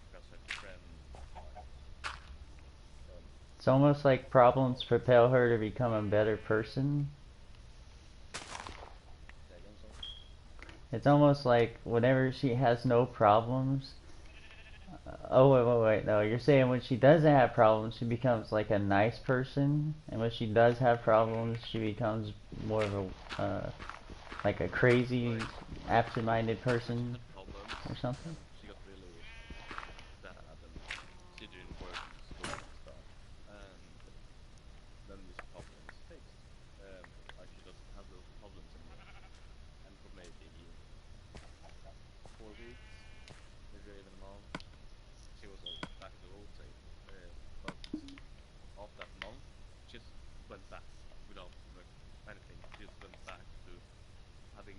because her friend died. Um, It's almost like problems propel her to become a better person. Say again, sorry. It's almost like whenever she has no problems. Oh, wait, no. You're saying when she doesn't have problems, she becomes like a nice person, and when she does have problems, she becomes more of a, like a crazy, Like absent-minded when she person had problems or something. and she got really sad and she didn't work in school and stuff, and then this problem is fixed. Like she doesn't have those problems anymore. And for maybe 4 weeks, maybe even a month, she was all back to old state. But after that month, she just went back without like anything. She just went back to having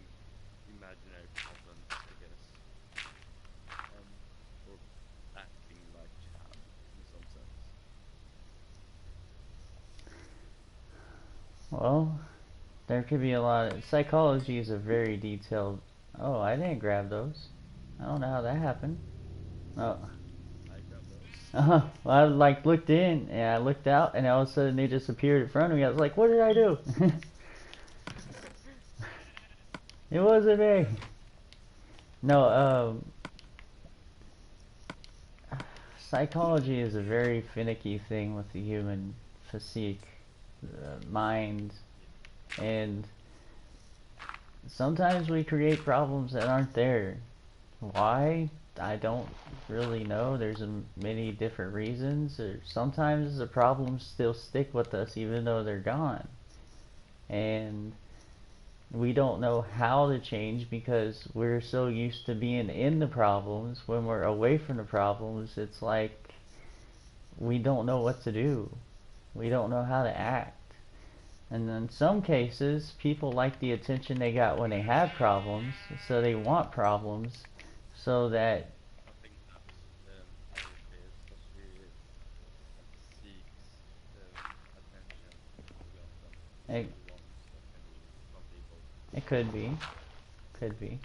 imaginary problems, I guess, or acting like she had in some sense. Well, there could be a lot of psychology is a very detailed. Oh, I didn't grab those. I don't know how that happened. Oh, I grab those. well, I like looked in and I looked out and all of a sudden they just appeared in front of me. I was like, what did I do? It wasn't me. No, psychology is a very finicky thing with the human physique, mind, and sometimes we create problems that aren't there. Why? I don't really know. There's many different reasons. Or sometimes the problems still stick with us even though they're gone. And we don't know how to change because we're so used to being in the problems. When we're away from the problems, it's like we don't know what to do. We don't know how to act. And in some cases, people like the attention they got when they had problems, so they want problems so that I think that's how it is, that she seeks attention really often. it, She wants attention from people. it could be. Could be.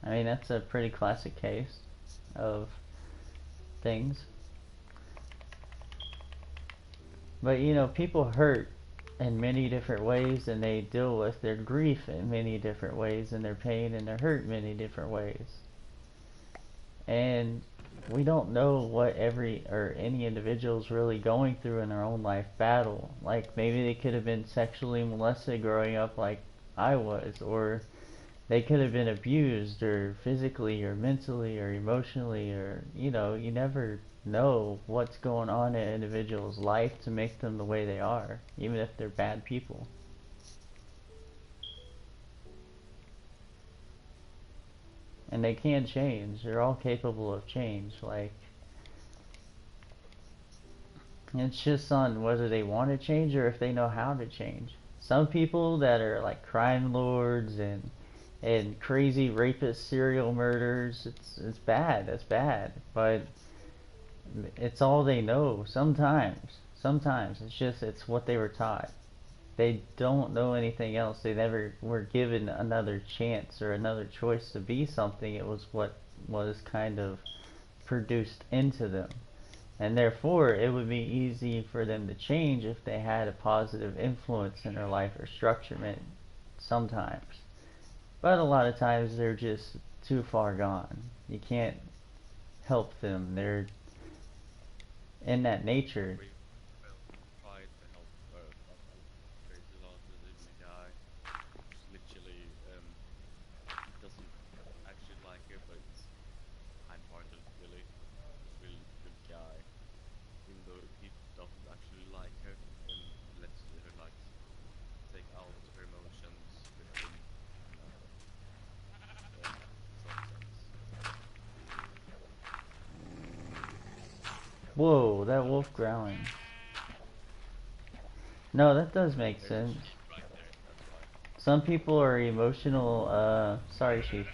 I mean, that's a pretty classic case of things. But people hurt in many different ways and they deal with their grief in many different ways and their pain and their hurt in many different ways. And we don't know what every or any individual's really going through in their own life battle. Like maybe they could have been sexually molested growing up like I was, or they could have been abused or physically or mentally or emotionally, or you never know what's going on in an individual's life to make them the way they are, even if they're bad people. And they can change. They're all capable of change. Like, it's just on whether they want to change or if they know how to change. Some people that are like crime lords and crazy rapists, serial murderers, it's bad. That's bad. But it's all they know. Sometimes it's what they were taught. They don't know anything else. They never were given another chance or another choice to be something. It was what was kind of produced into them. And therefore, it would be easy for them to change if they had a positive influence in their life or structure, sometimes. But a lot of times they're just too far gone. You can't help them. They're in that nature. We will try Whoa, that wolf growling. No, that does make There's a sense. sheep right there, that's why. Some people are emotional, sorry, Chief.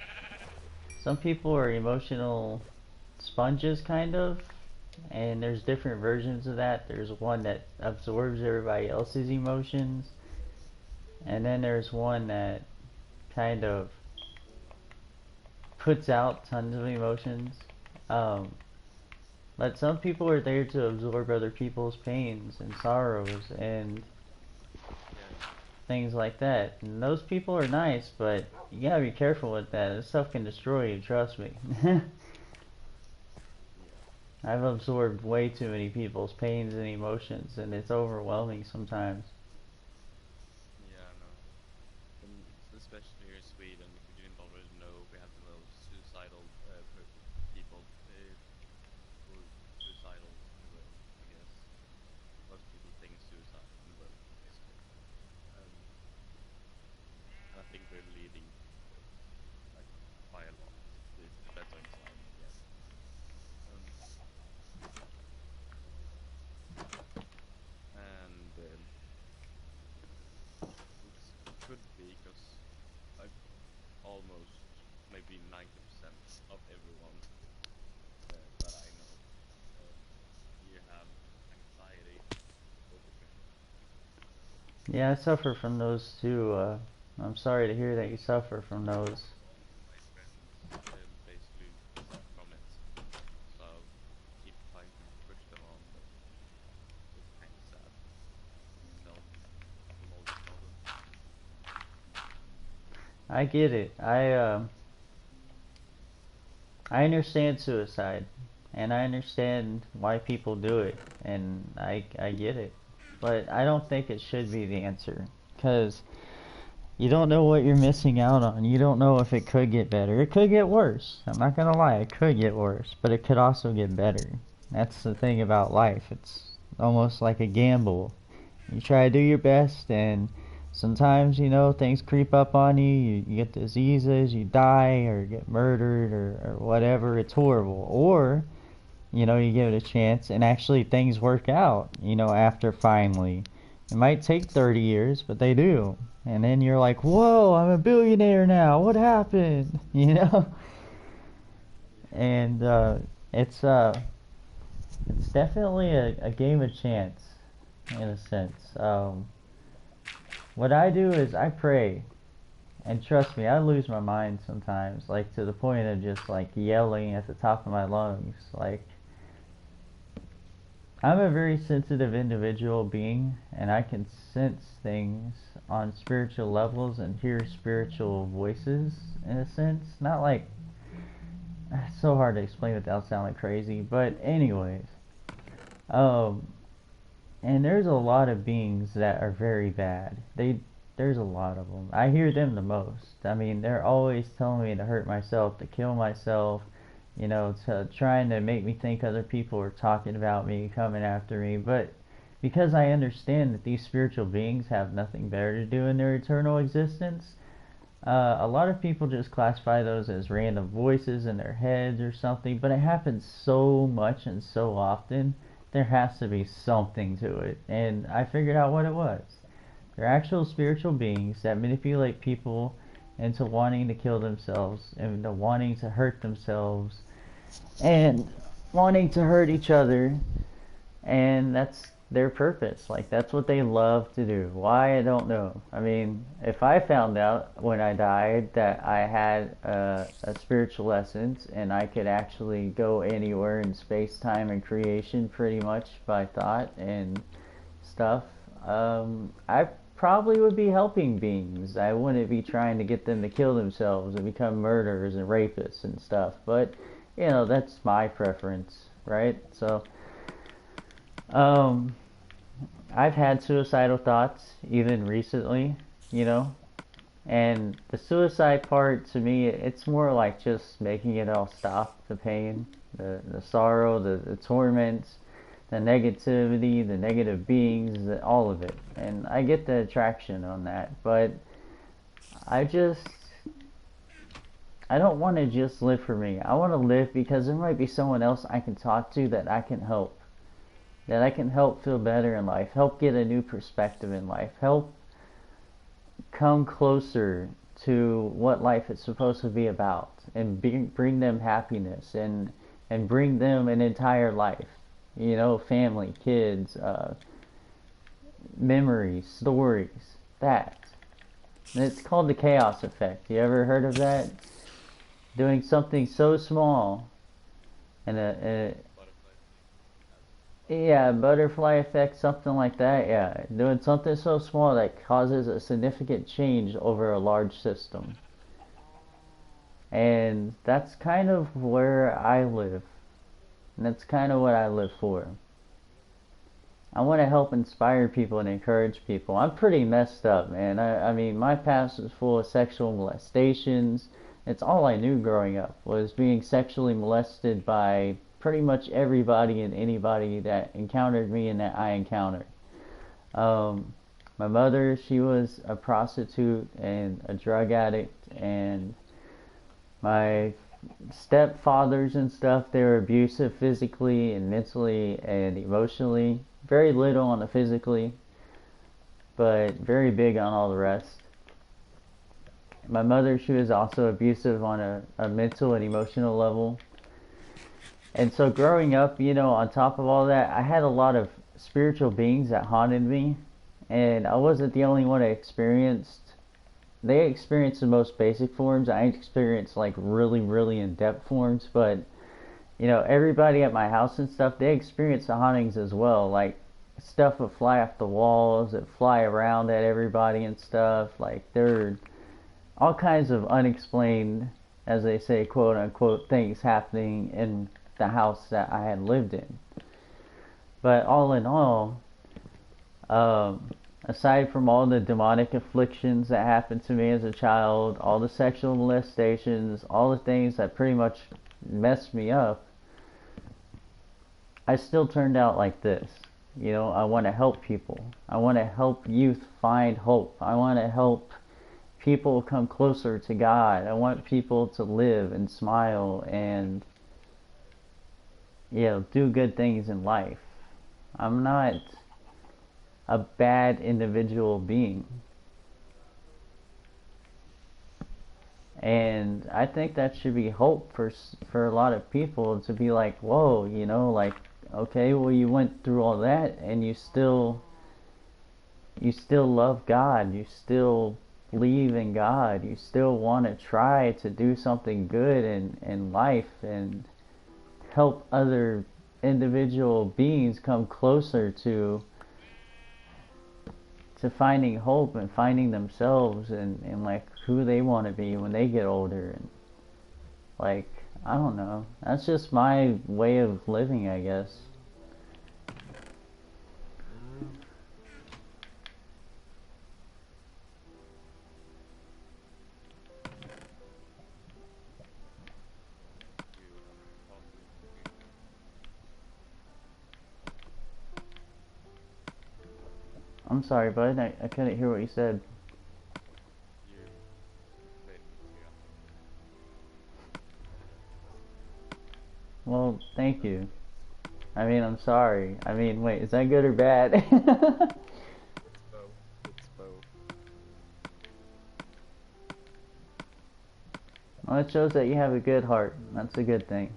Some people are emotional sponges, kind of. And there's different versions of that. There's one that absorbs everybody else's emotions. And then there's one that kind of puts out tons of emotions. Um, but some people are there to absorb other people's pains and sorrows and Yeah, things like that. And those people are nice, but you gotta be careful with that. This stuff can destroy you, trust me. yeah, I've absorbed way too many people's pains and emotions, and it's overwhelming sometimes. yeah, I know. And especially here in Sweden, if you didn't already know, we have the most suicidal people, or suicidal in the world, I guess. Most people think suicide in the world, basically. Um, and I think we're leading, like, by a lot. It's better in time, I guess. Um, and it could be because, like, almost maybe 90% of everyone that I know, uh, you have anxiety or depression. Yeah, I suffer from those too. I'm sorry to hear that you suffer from those. My friends basically suffer from it, so I keep trying to push them on, but it's kind of sad myself from all these problems. I get it. I understand suicide, and I understand why people do it, and I get it. But I don't think it should be the answer, because you don't know what you're missing out on. You don't know if it could get better. It could get worse. I'm not gonna lie, it could get worse, but it could also get better. That's the thing about life. It's almost like a gamble. You try to do your best, and sometimes, things creep up on you. You get diseases, you die, or get murdered, or whatever. It's horrible. Or, you give it a chance, and actually things work out, after finally. It might take 30 years, but they do. And then you're like, whoa, I'm a billionaire now. What happened? Yeah, And it's definitely a game of chance, in a sense. What I do is I pray, and trust me, I lose my mind sometimes, like to the point of just like yelling at the top of my lungs. Like, I'm a very sensitive individual being, and I can sense things on spiritual levels and hear spiritual voices, in a sense. Not like, it's so hard to explain without sounding crazy, but anyways. Um, and there's a lot of beings that are very bad. There's a lot of them. I hear them the most. I mean, they're always telling me to hurt myself, to kill myself, to trying to make me think other people are talking about me, coming after me. But because I understand that these spiritual beings have nothing better to do in their eternal existence, a lot of people just classify those as random voices in their heads or something, but it happens so much and so often, there has to be something to it. And I figured out what it was. They're actual spiritual beings that manipulate people into wanting to kill themselves and to wanting to hurt themselves and wanting to hurt each other, and that's their purpose. Like, that's what they love to do. Why, I don't know. I mean, if I found out when I died that I had a spiritual essence and I could actually go anywhere in space, time, and creation pretty much by thought and stuff, I probably would be helping beings. I wouldn't be trying to get them to kill themselves and become murderers and rapists and stuff. But, that's my preference, right? So, um, I've had suicidal thoughts even recently, you know, and the suicide part to me, it's more like just making it all stop, the pain, the sorrow, the torments, the negativity, the negative beings, all of it. And I get the attraction on that, but I just, I don't want to just live for me. I want to live because there might be someone else I can talk to that I can help. that I can help feel better in life, help get a new perspective in life, help come closer to what life is supposed to be about, and bring them happiness, and bring them an entire life, family, kids, memories, stories, that. And it's called the chaos effect. You ever heard of that? Doing something so small, and yeah, butterfly effect, something like that. Yeah, doing something so small that causes a significant change over a large system. And that's kind of where I live. And that's kind of what I live for. I want to help inspire people and encourage people. I'm pretty messed up, man. I mean, my past was full of sexual molestations. It's all I knew growing up was being sexually molested by pretty much everybody and anybody that encountered me and that I encountered. My mother, she was a prostitute and a drug addict, and my stepfathers and stuff, they were abusive physically and mentally and emotionally. Very little on the physically, but very big on all the rest. My mother, she was also abusive on a mental and emotional level. And so growing up, on top of all that, I had a lot of spiritual beings that haunted me. And I wasn't the only one that experienced. They experienced the most basic forms. I experienced like really, really in-depth forms. But, everybody at my house and stuff, they experienced the hauntings as well. Like, stuff would fly off the walls, it fly around at everybody and stuff. Like, there are all kinds of unexplained, as they say, quote unquote, things happening in the house that I had lived in. But all in all, aside from all the demonic afflictions that happened to me as a child, all the sexual molestations, all the things that pretty much messed me up, I still turned out like this. I want to help people. I want to help youth find hope. I want to help people come closer to God. I want people to live and smile and do good things in life. I'm not a bad individual being. And I think that should be hope for a lot of people, to be like, whoa, like, okay, well, you went through all that and you still love God, you still believe in God, you still want to try to do something good in life and help other individual beings come closer to finding hope and finding themselves and like who they want to be when they get older. And like, I don't know, that's just my way of living, I guess. I'm sorry, bud. I couldn't hear what you said. Well, thank you. I mean, I'm sorry. I mean, wait, is that good or bad? It's both. It's both. Well, it shows that you have a good heart. That's a good thing.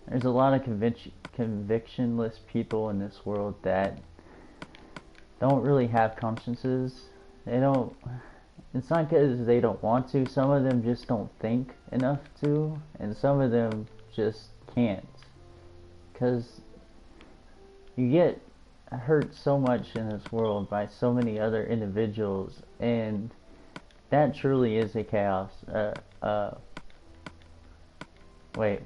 There's a lot of convictionless people in this world that don't really have consciences. They don't. It's not because they don't want to. Some of them just don't think enough to, and some of them just can't. Because you get hurt so much in this world by so many other individuals, and that truly is a chaos. Wait,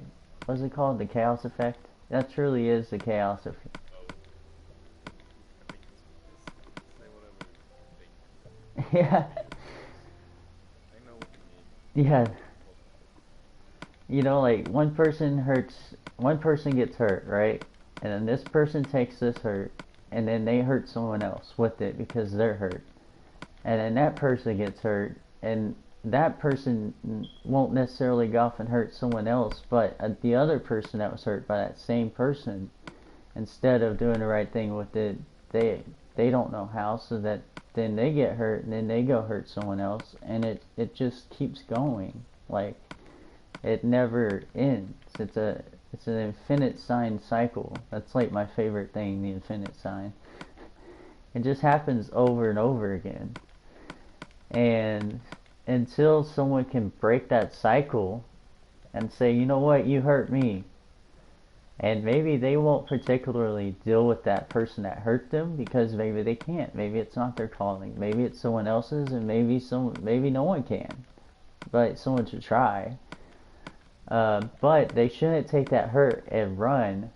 what's it called? The chaos effect? That truly is the chaos effect. Yeah. I know what you mean. Yeah. Like one person gets hurt, right? And then this person takes this hurt, and then they hurt someone else with it because they're hurt. And then that person gets hurt, and that person won't necessarily go off and hurt someone else, but the other person that was hurt by that same person instead of doing the right thing with it, they don't know how, so that then they get hurt and then they go hurt someone else, and it just keeps going. Like, it never ends. It's an infinite sign cycle. That's like my favorite thing, the infinite sign. It just happens over and over again. And until someone can break that cycle and say, you know what, you hurt me. And maybe they won't particularly deal with that person that hurt them because maybe they can't. Maybe it's not their calling. Maybe it's someone else's, and maybe no one can. But someone should try. But they shouldn't take that hurt and run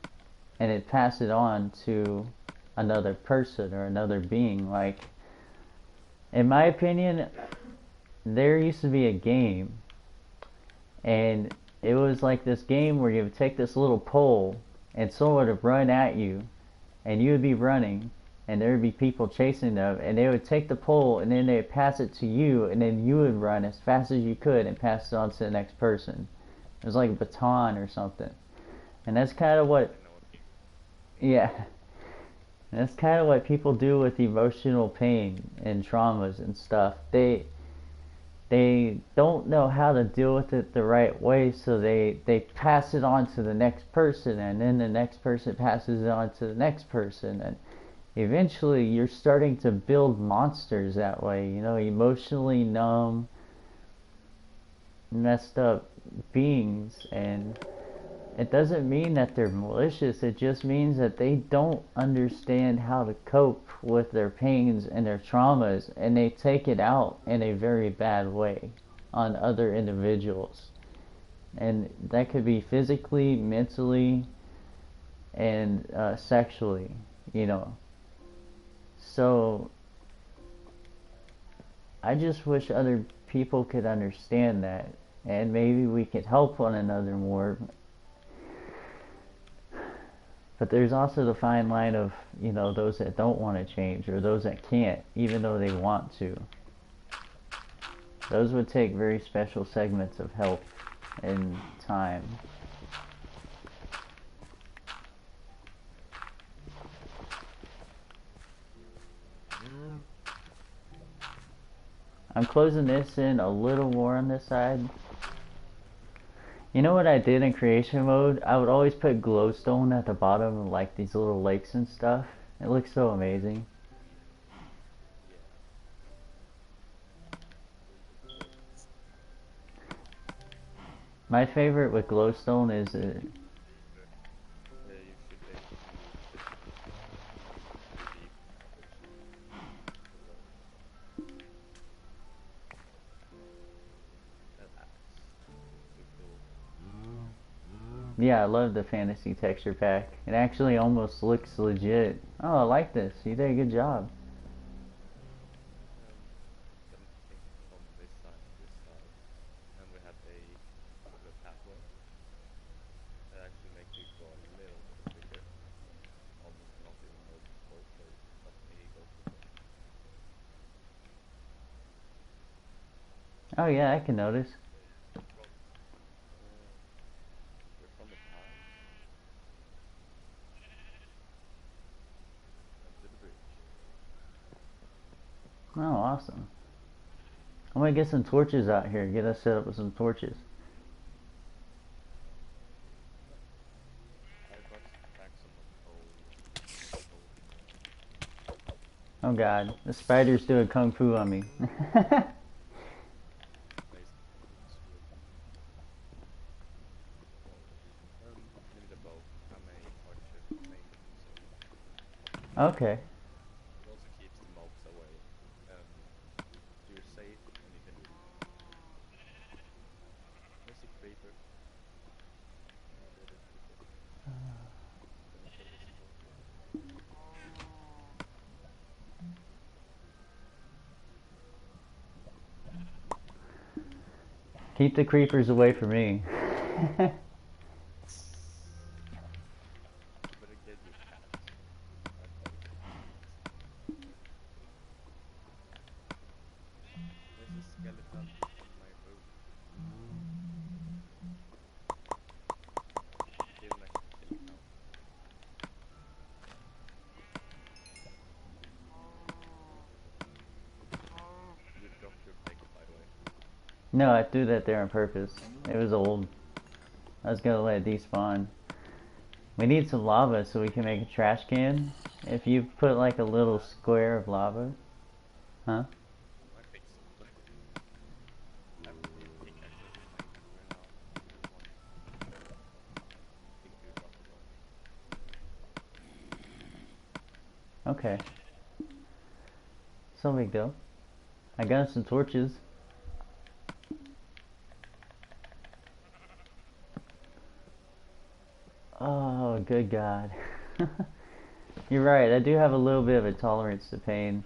and it pass it on to another person or another being. Like, in my opinion, there used to be a game, and it was like this game where you would take this little pole and someone would run at you, and you would be running, and there would be people chasing them, and they would take the pole and then they would pass it to you, and then you would run as fast as you could and pass it on to the next person. It was like a baton or something. And that's kind of what, yeah, that's kind of what people do with emotional pain and traumas and stuff. They don't know how to deal with it the right way, so they pass it on to the next person, and then the next person passes it on to the next person, and eventually you're starting to build monsters that way, you know, emotionally numb, messed up beings. And it doesn't mean that they're malicious, it just means that they don't understand how to cope with their pains and their traumas, and they take it out in a very bad way on other individuals. And that could be physically, mentally, and sexually, you know. So I just wish other people could understand that, and maybe we could help one another more. But there's also the fine line of, you know, those that don't want to change, or those that can't, even though they want to. Those would take very special segments of help and time. I'm closing this in a little more on this side. You know what I did in creation mode? I would always put glowstone at the bottom of like these little lakes and stuff. It looks so amazing. My favorite with glowstone is yeah, I love the fantasy texture pack. It actually almost looks legit. Oh, I like this. You did a good job. Oh yeah, I can notice. Oh, awesome. I'm gonna get some torches out here. Get us set up with some torches. Oh god, the spider's doing kung fu on me. Okay. Keep the creepers away from me. No, I threw that there on purpose. It was old. I was gonna let it despawn. We need some lava so we can make a trash can. If you put like a little square of lava. Huh? I fixed it. I have 3 pickaxes in my inventory now. There's one big dude dropped it on me. Okay. So big deal. I got some torches. Oh, good God. You're right, I do have a little bit of a tolerance to pain.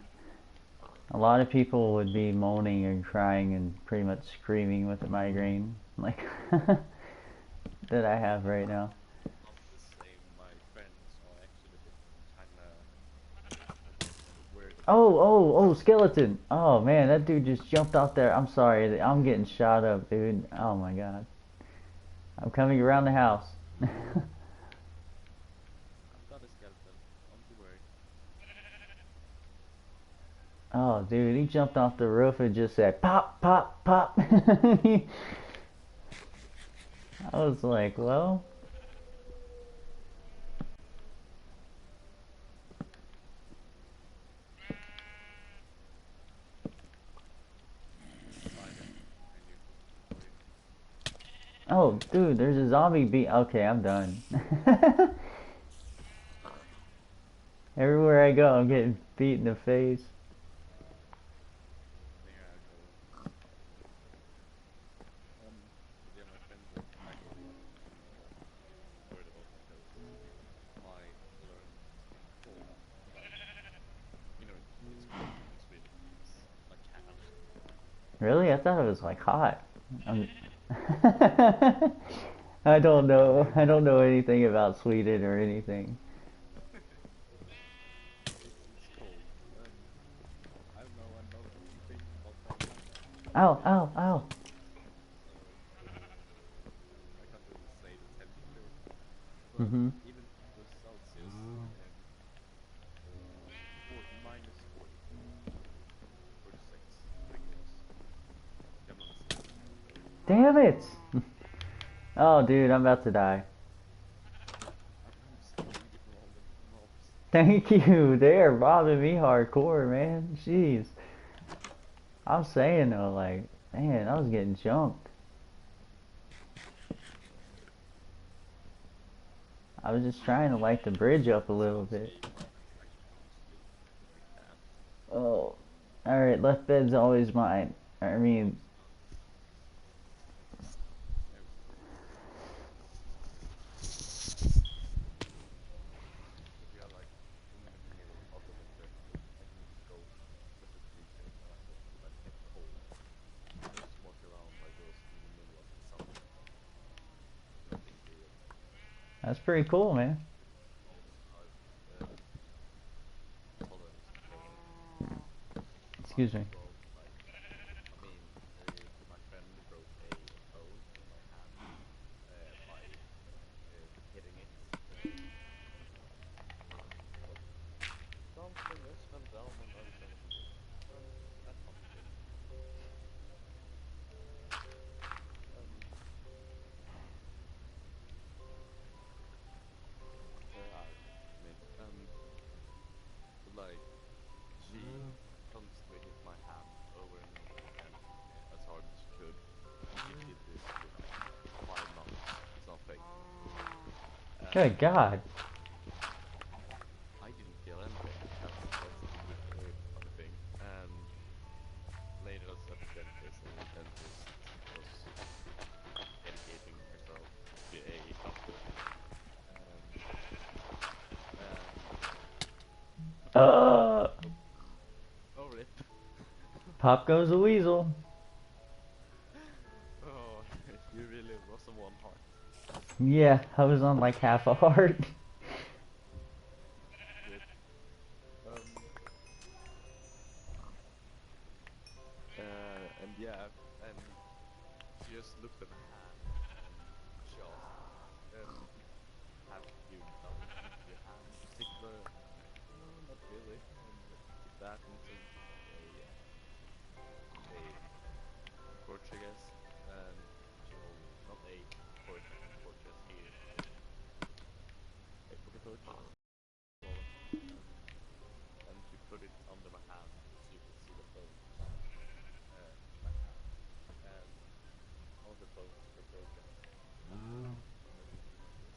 A lot of people would be moaning and crying and pretty much screaming with a migraine, like that I have right now. Not to save my friends, so I actually been kinda worried about Oh, oh, oh, skeleton! Oh man, that dude just jumped out there. I'm sorry, I'm getting shot up, dude. Oh my God. I'm coming around the house. I've got a skeleton, don't you worry. Oh, dude, he jumped off the roof and just said, pop, pop, pop. I was like, well, Spider, behind you, looking for you. oh, dude, there's a zombie bee. Okay, I'm done. Everywhere I go, I'm getting beat in the face. There I go. But yeah, my friend was actually worried about me because I learned to speak cold. Like, it's cold in Sweden. It's like hell. Really? I thought it was like hot. I'm... I don't know. I don't know anything about Sweden or anything. It's cold. I don't know. I know a few things about Finland. Ow, ow, ow. So I can't really say the temperature, but Mm-hmm. even the Celsius, minus 40, 46 degrees. Come on, see. Damn it! Oh, dude, I'm about to die. I'm saving you from all the mobs. Thank you. They are robbing me hardcore, man. Jeez. I'm saying though, like, man, I was getting jumped. I was just trying to light the bridge up a little bit. If you can. Oh, alright, left bed's always mine. I mean, There we go. If you are like in the middle of the winter, I can just go put the freezer and I just like get cold. Just walk around like those in the middle of the summer. No big deal. that's pretty cool, man. I've tolerance to pain. Might Excuse me. as well like I mean my friend broke a bone in my hand by hitting it. But something else went down on the other side of the room. That's positive. Yeah, I mean, like she constantly hit my hand over and over again as hard as she could, and she did this for like 5 months. It's not fake. Good And God. I didn't feel anything. That's the funny thing. And later I was at the dentist, and the dentist was dedicating herself to be a doctor. And Uh, oh, oh rip. Pop goes the weasel. Oh, you really was a one heart. Yeah, I was on like half a heart. Rip. And yeah, and she just looked at my hand and she asked, have you done anything to your hand in particular? And I'm like, no, not really. And I took that into a torch, I guess, and to hold not a torch, but torches here, a pocket torch, smaller, and to put it under my hand so you can see the bones in my hand. And all the bones were broken. And then you do like this.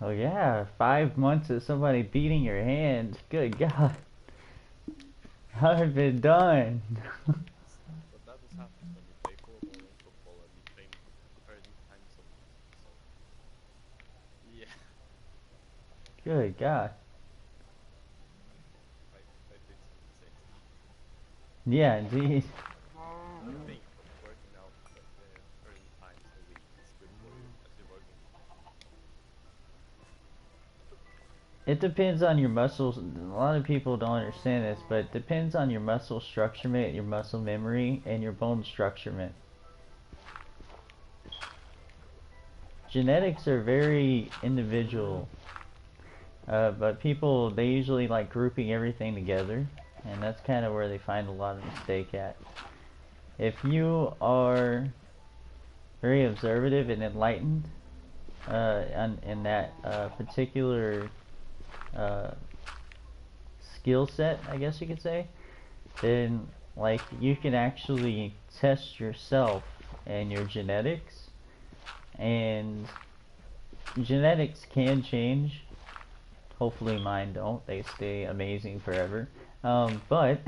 Oh yeah, 5 months of somebody beating your hand. Good God. How have it done? But that just happens when you play floorball and football and you train very tiny sometimes. So yeah, Good God. I did some insane stuff. Yeah, indeed. But I think working out certain times a week is good for you as you're working. It depends on your muscles. A lot of people don't understand this, but it depends on your muscle structurement, your muscle memory, and your bone structurement. Genetics are very individual, but people, they usually like grouping everything together, and that's kind of where they find a lot of mistake at. If you are very observative and enlightened in that particular uh, skill set, I guess you could say, then like you can actually test yourself and your genetics, and genetics can change. Hopefully mine don't. They stay amazing forever. But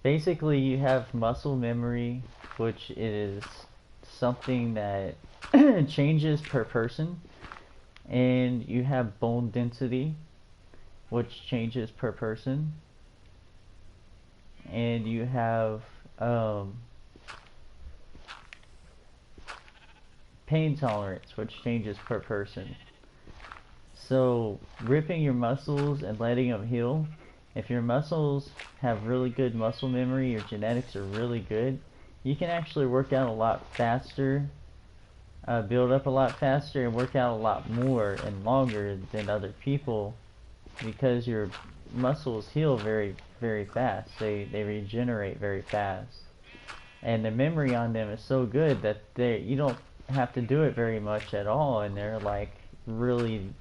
basically you have muscle memory, which is something that changes per person, and you have bone density, which changes per person, and you have pain tolerance, which changes per person. So ripping your muscles and letting them heal, if your muscles have really good muscle memory, your genetics are really good, you can actually work out a lot faster, build up a lot faster, and work out a lot more and longer than other people, because your muscles heal very, very fast. They regenerate very fast. And the memory on them is so good that you don't have to do it very much at all, and they're like really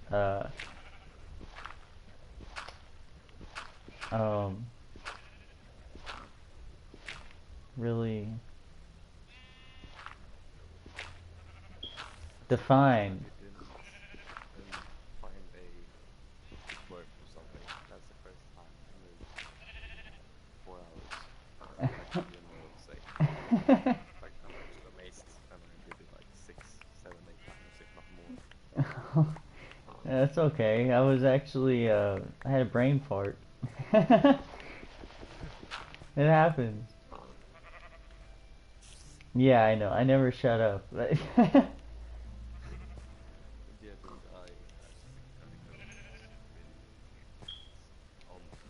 um, really defined. You didn't find a good word for something. That's the first time in the 4 hours I can even know what to say. Like I'm just amazed, and I did it like 6, 7, 8 times, if not more. That's okay. I was actually I had a brain fart. It happens. Yeah, I know. I never shut up. Yeah, dude, I just think I was really almost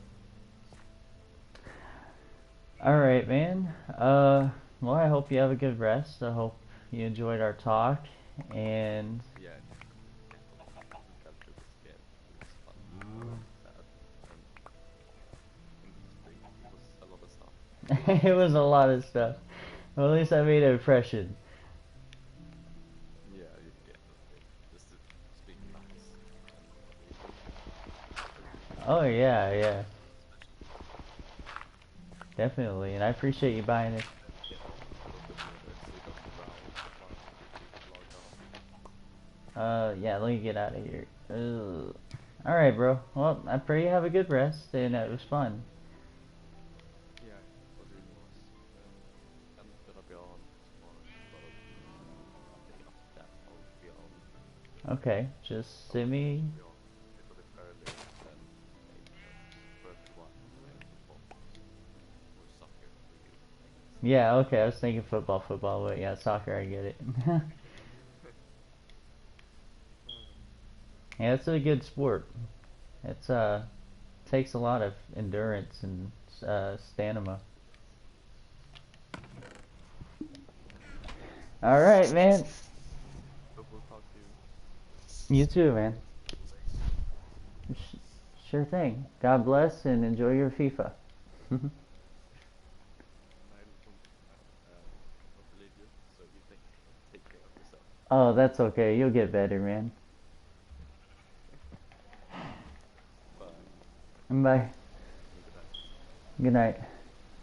All right, man. Well, I hope you have a good rest. I hope you enjoyed our talk, and yeah, that trip was scary. It was fun, sad, and interesting. It was a lot of stuff. it was a lot of stuff. Well, at least I made an impression. Yeah, yeah, that's good. Just to speak facts and what we do. Oh yeah, yeah, Special. definitely. And I appreciate you buying it. Close the door there so it doesn't drown while we log on. Yeah, let me get out of here. Ugh. All right, bro. Well, I pray you have a good rest, and it was fun. Yeah, it really was. I'm gonna be on tomorrow, but the day after that I'll be on. Okay, just I'll send me. be on a little bit earlier than 8 because for everyone playing football or soccer for you, I guess. Yeah, okay. I was thinking football, but yeah, soccer. I get it. Yeah, it's a good sport. It's takes a lot of endurance and stamina. All right, man. But we'll talk to you You too, man. later. Sure thing. God bless and enjoy your FIFA. Oh, that's okay. You'll get better, man. Bye. Bye. Have a good night. Good night.